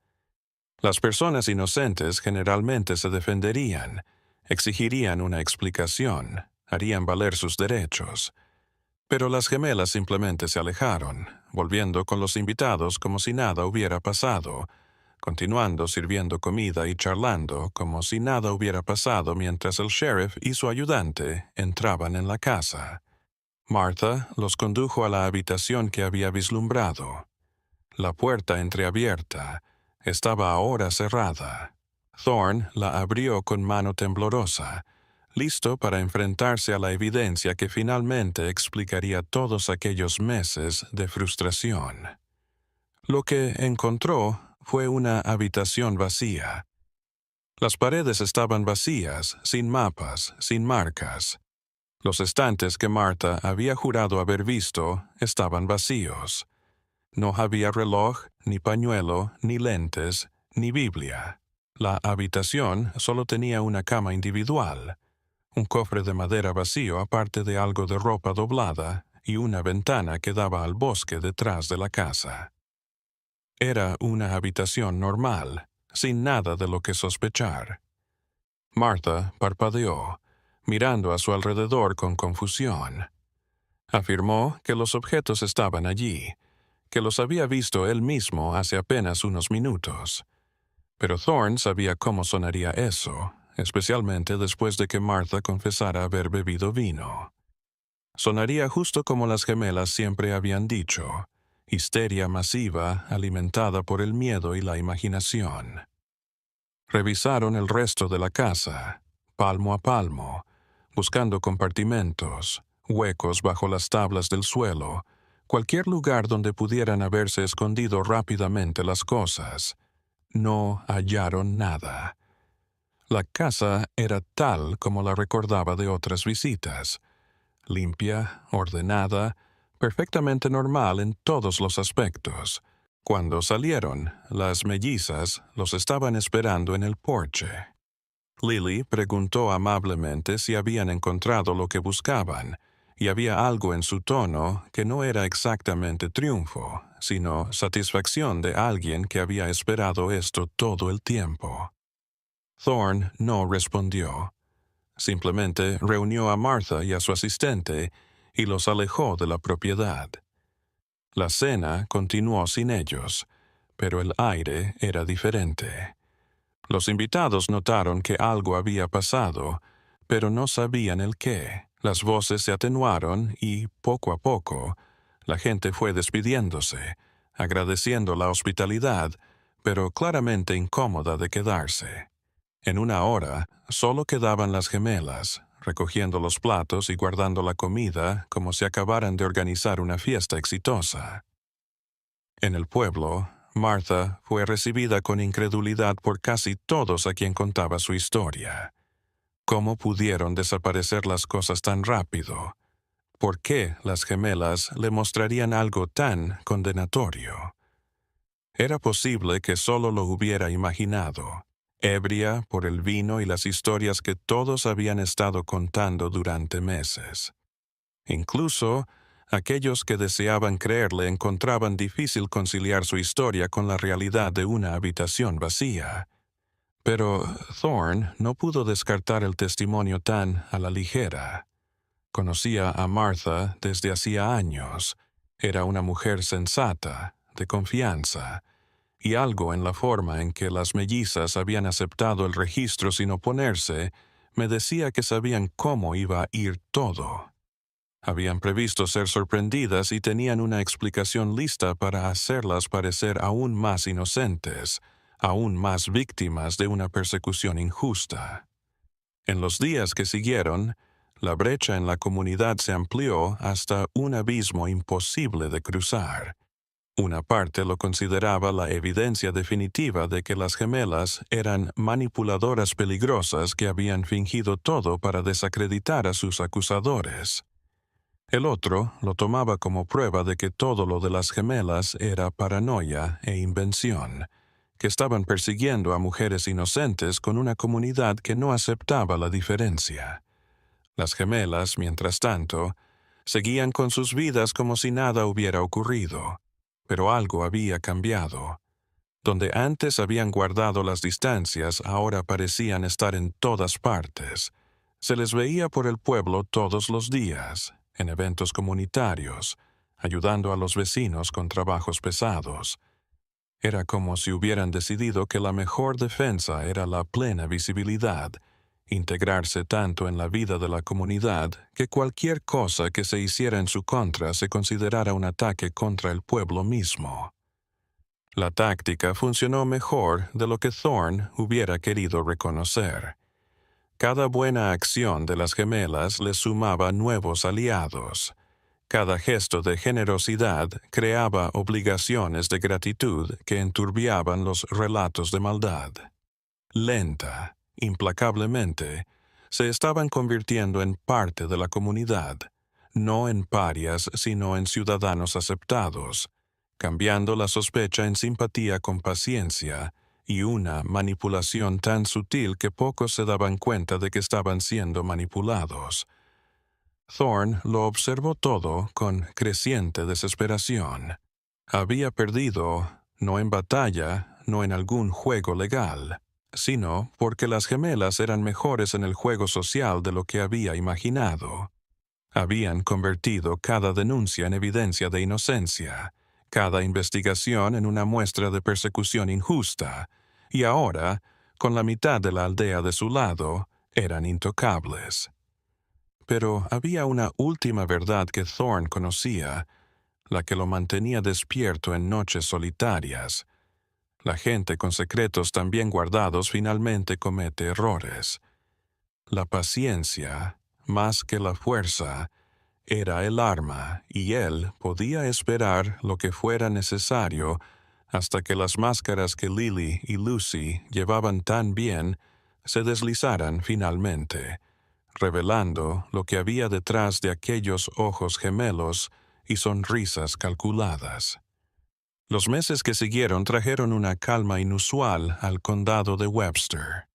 Las personas inocentes generalmente se defenderían, exigirían una explicación, harían valer sus derechos. Pero las gemelas simplemente se alejaron, volviendo con los invitados como si nada hubiera pasado, continuando sirviendo comida y charlando como si nada hubiera pasado mientras el sheriff y su ayudante entraban en la casa. Martha los condujo a la habitación que había vislumbrado. La puerta entreabierta estaba ahora cerrada. Thorne la abrió con mano temblorosa, listo para enfrentarse a la evidencia que finalmente explicaría todos aquellos meses de frustración. Lo que encontró fue una habitación vacía. Las paredes estaban vacías, sin mapas, sin marcas. Los estantes que Martha había jurado haber visto estaban vacíos. No había reloj, ni pañuelo, ni lentes, ni Biblia. La habitación solo tenía una cama individual, un cofre de madera vacío aparte de algo de ropa doblada y una ventana que daba al bosque detrás de la casa. Era una habitación normal, sin nada de lo que sospechar. Martha parpadeó, mirando a su alrededor con confusión. Afirmó que los objetos estaban allí, que los había visto él mismo hace apenas unos minutos. Pero Thorne sabía cómo sonaría eso, especialmente después de que Martha confesara haber bebido vino. Sonaría justo como las gemelas siempre habían dicho: histeria masiva alimentada por el miedo y la imaginación. Revisaron el resto de la casa, palmo a palmo, buscando compartimentos, huecos bajo las tablas del suelo, cualquier lugar donde pudieran haberse escondido rápidamente las cosas. No hallaron nada. La casa era tal como la recordaba de otras visitas: limpia, ordenada, perfectamente normal en todos los aspectos. Cuando salieron, las mellizas los estaban esperando en el porche. Lily preguntó amablemente si habían encontrado lo que buscaban, y había algo en su tono que no era exactamente triunfo, sino satisfacción de alguien que había esperado esto todo el tiempo. Thorne no respondió. Simplemente reunió a Martha y a su asistente y los alejó de la propiedad. La cena continuó sin ellos, pero el aire era diferente. Los invitados notaron que algo había pasado, pero no sabían el qué. Las voces se atenuaron y, poco a poco, la gente fue despidiéndose, agradeciendo la hospitalidad, pero claramente incómoda de quedarse. En una hora, solo quedaban las gemelas, recogiendo los platos y guardando la comida como si acabaran de organizar una fiesta exitosa. En el pueblo, Martha fue recibida con incredulidad por casi todos a quien contaba su historia. ¿Cómo pudieron desaparecer las cosas tan rápido? ¿Por qué las gemelas le mostrarían algo tan condenatorio? Era posible que solo lo hubiera imaginado, ebria por el vino y las historias que todos habían estado contando durante meses. Incluso, aquellos que deseaban creerle encontraban difícil conciliar su historia con la realidad de una habitación vacía. Pero Thorne no pudo descartar el testimonio tan a la ligera. Conocía a Martha desde hacía años. Era una mujer sensata, de confianza, y algo en la forma en que las mellizas habían aceptado el registro sin oponerse me decía que sabían cómo iba a ir todo. Habían previsto ser sorprendidas y tenían una explicación lista para hacerlas parecer aún más inocentes, aún más víctimas de una persecución injusta. En los días que siguieron, la brecha en la comunidad se amplió hasta un abismo imposible de cruzar. Una parte lo consideraba la evidencia definitiva de que las gemelas eran manipuladoras peligrosas que habían fingido todo para desacreditar a sus acusadores. El otro lo tomaba como prueba de que todo lo de las gemelas era paranoia e invención, que estaban persiguiendo a mujeres inocentes con una comunidad que no aceptaba la diferencia. Las gemelas, mientras tanto, seguían con sus vidas como si nada hubiera ocurrido, pero algo había cambiado. Donde antes habían guardado las distancias, ahora parecían estar en todas partes. Se les veía por el pueblo todos los días, en eventos comunitarios, ayudando a los vecinos con trabajos pesados. Era como si hubieran decidido que la mejor defensa era la plena visibilidad, integrarse tanto en la vida de la comunidad que cualquier cosa que se hiciera en su contra se considerara un ataque contra el pueblo mismo. La táctica funcionó mejor de lo que Thorne hubiera querido reconocer. Cada buena acción de las gemelas les sumaba nuevos aliados. Cada gesto de generosidad creaba obligaciones de gratitud que enturbiaban los relatos de maldad. Lenta, implacablemente, se estaban convirtiendo en parte de la comunidad, no en parias sino en ciudadanos aceptados, cambiando la sospecha en simpatía con paciencia y una manipulación tan sutil que pocos se daban cuenta de que estaban siendo manipulados. Thorne lo observó todo con creciente desesperación. Había perdido, no en batalla, no en algún juego legal. sino porque las gemelas eran mejores en el juego social de lo que había imaginado. Habían convertido cada denuncia en evidencia de inocencia, cada investigación en una muestra de persecución injusta, y ahora, con la mitad de la aldea de su lado, eran intocables. Pero había una última verdad que Thorne conocía, la que lo mantenía despierto en noches solitarias. La gente con secretos tan bien guardados finalmente comete errores. La paciencia, más que la fuerza, era el arma, y él podía esperar lo que fuera necesario hasta que las máscaras que Lily y Lucy llevaban tan bien se deslizaran finalmente, revelando lo que había detrás de aquellos ojos gemelos y sonrisas calculadas. Los meses que siguieron trajeron una calma inusual al condado de Webster.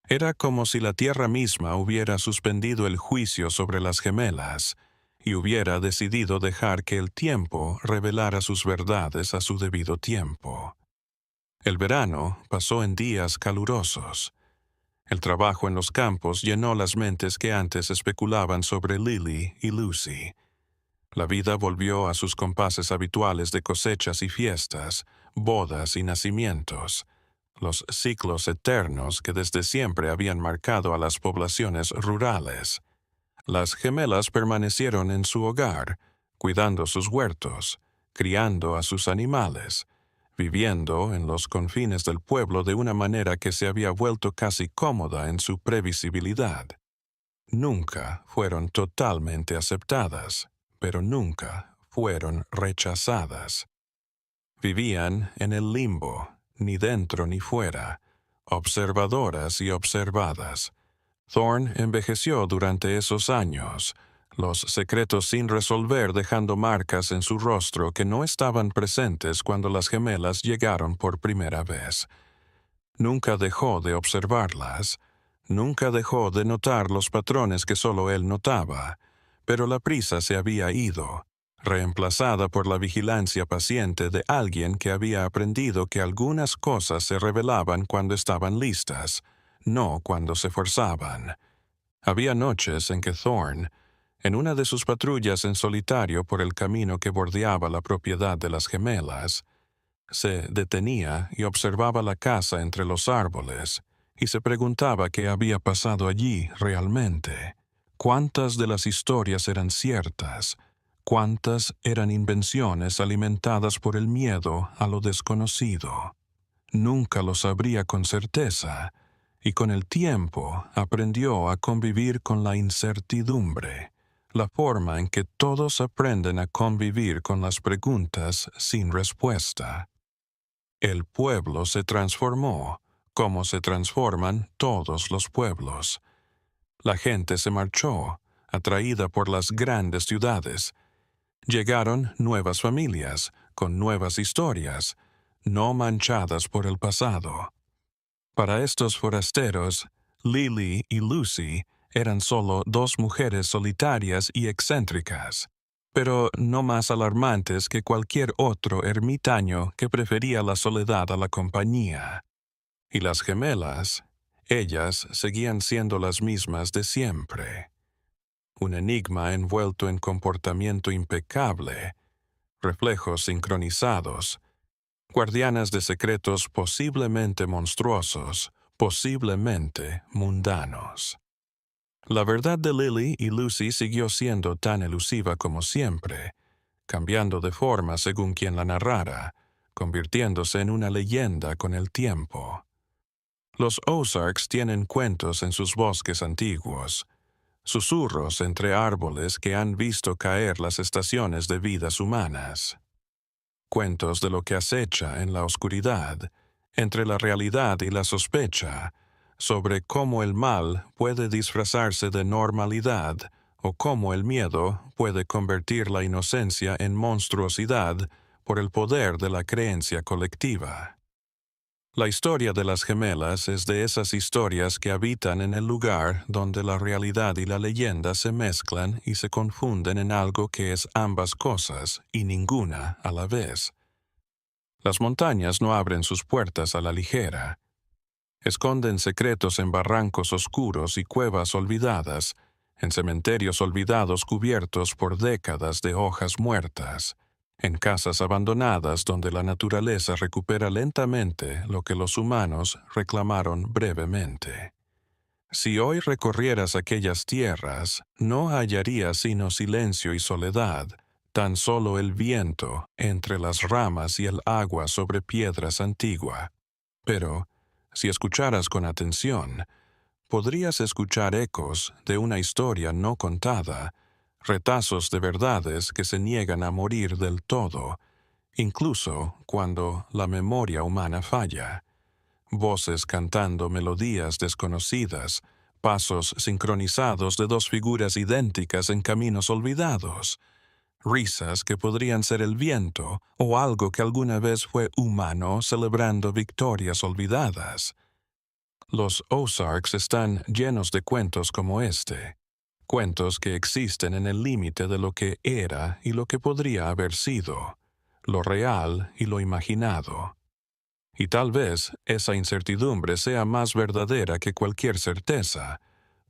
Era como si la tierra misma hubiera suspendido el juicio sobre las gemelas y hubiera decidido dejar que el tiempo revelara sus verdades a su debido tiempo. El verano pasó en días calurosos. El trabajo en los campos llenó las mentes que antes especulaban sobre Lily y Lucy. La vida volvió a sus compases habituales de cosechas y fiestas, bodas y nacimientos, los ciclos eternos que desde siempre habían marcado a las poblaciones rurales. Las gemelas permanecieron en su hogar, cuidando sus huertos, criando a sus animales, viviendo en los confines del pueblo de una manera que se había vuelto casi cómoda en su previsibilidad. Nunca fueron totalmente aceptadas, pero nunca fueron rechazadas. Vivían en el limbo, ni dentro ni fuera, observadoras y observadas. Thorne envejeció durante esos años, los secretos sin resolver dejando marcas en su rostro que no estaban presentes cuando las gemelas llegaron por primera vez. Nunca dejó de observarlas, nunca dejó de notar los patrones que solo él notaba, pero la prisa se había ido, reemplazada por la vigilancia paciente de alguien que había aprendido que algunas cosas se revelaban cuando estaban listas, no cuando se forzaban. Había noches en que Thorne, en una de sus patrullas en solitario por el camino que bordeaba la propiedad de las gemelas, se detenía y observaba la casa entre los árboles, y se preguntaba qué había pasado allí realmente. ¿Cuántas de las historias eran ciertas? ¿Cuántas eran invenciones alimentadas por el miedo a lo desconocido? Nunca lo sabría con certeza, y con el tiempo aprendió a convivir con la incertidumbre, la forma en que todos aprenden a convivir con las preguntas sin respuesta. El pueblo se transformó, como se transforman todos los pueblos. La gente se marchó, atraída por las grandes ciudades. Llegaron nuevas familias, con nuevas historias, no manchadas por el pasado. Para estos forasteros, Lily y Lucy eran solo dos mujeres solitarias y excéntricas, pero no más alarmantes que cualquier otro ermitaño que prefería la soledad a la compañía. Y las gemelas, ellas seguían siendo las mismas de siempre. Un enigma envuelto en comportamiento impecable, reflejos sincronizados, guardianas de secretos posiblemente monstruosos, posiblemente mundanos. La verdad de Lily y Lucy siguió siendo tan elusiva como siempre, cambiando de forma según quien la narrara, convirtiéndose en una leyenda con el tiempo. Los Ozarks tienen cuentos en sus bosques antiguos, susurros entre árboles que han visto caer las estaciones de vidas humanas. Cuentos de lo que acecha en la oscuridad, entre la realidad y la sospecha, sobre cómo el mal puede disfrazarse de normalidad o cómo el miedo puede convertir la inocencia en monstruosidad por el poder de la creencia colectiva. La historia de las gemelas es de esas historias que habitan en el lugar donde la realidad y la leyenda se mezclan y se confunden en algo que es ambas cosas y ninguna a la vez. Las montañas no abren sus puertas a la ligera. Esconden secretos en barrancos oscuros y cuevas olvidadas, en cementerios olvidados cubiertos por décadas de hojas muertas, en casas abandonadas donde la naturaleza recupera lentamente lo que los humanos reclamaron brevemente. Si hoy recorrieras aquellas tierras, no hallarías sino silencio y soledad, tan solo el viento entre las ramas y el agua sobre piedras antigua. Pero, si escucharas con atención, podrías escuchar ecos de una historia no contada, retazos de verdades que se niegan a morir del todo, incluso cuando la memoria humana falla. Voces cantando melodías desconocidas, pasos sincronizados de dos figuras idénticas en caminos olvidados, risas que podrían ser el viento o algo que alguna vez fue humano celebrando victorias olvidadas. Los Ozarks están llenos de cuentos como este, cuentos que existen en el límite de lo que era y lo que podría haber sido, lo real y lo imaginado. Y tal vez esa incertidumbre sea más verdadera que cualquier certeza,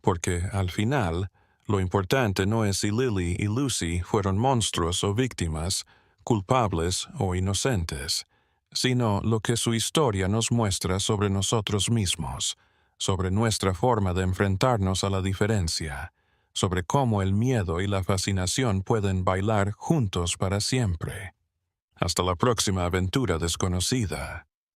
porque al final, lo importante no es si Lily y Lucy fueron monstruos o víctimas, culpables o inocentes, sino lo que su historia nos muestra sobre nosotros mismos, sobre nuestra forma de enfrentarnos a la diferencia, sobre cómo el miedo y la fascinación pueden bailar juntos para siempre. Hasta la próxima aventura desconocida.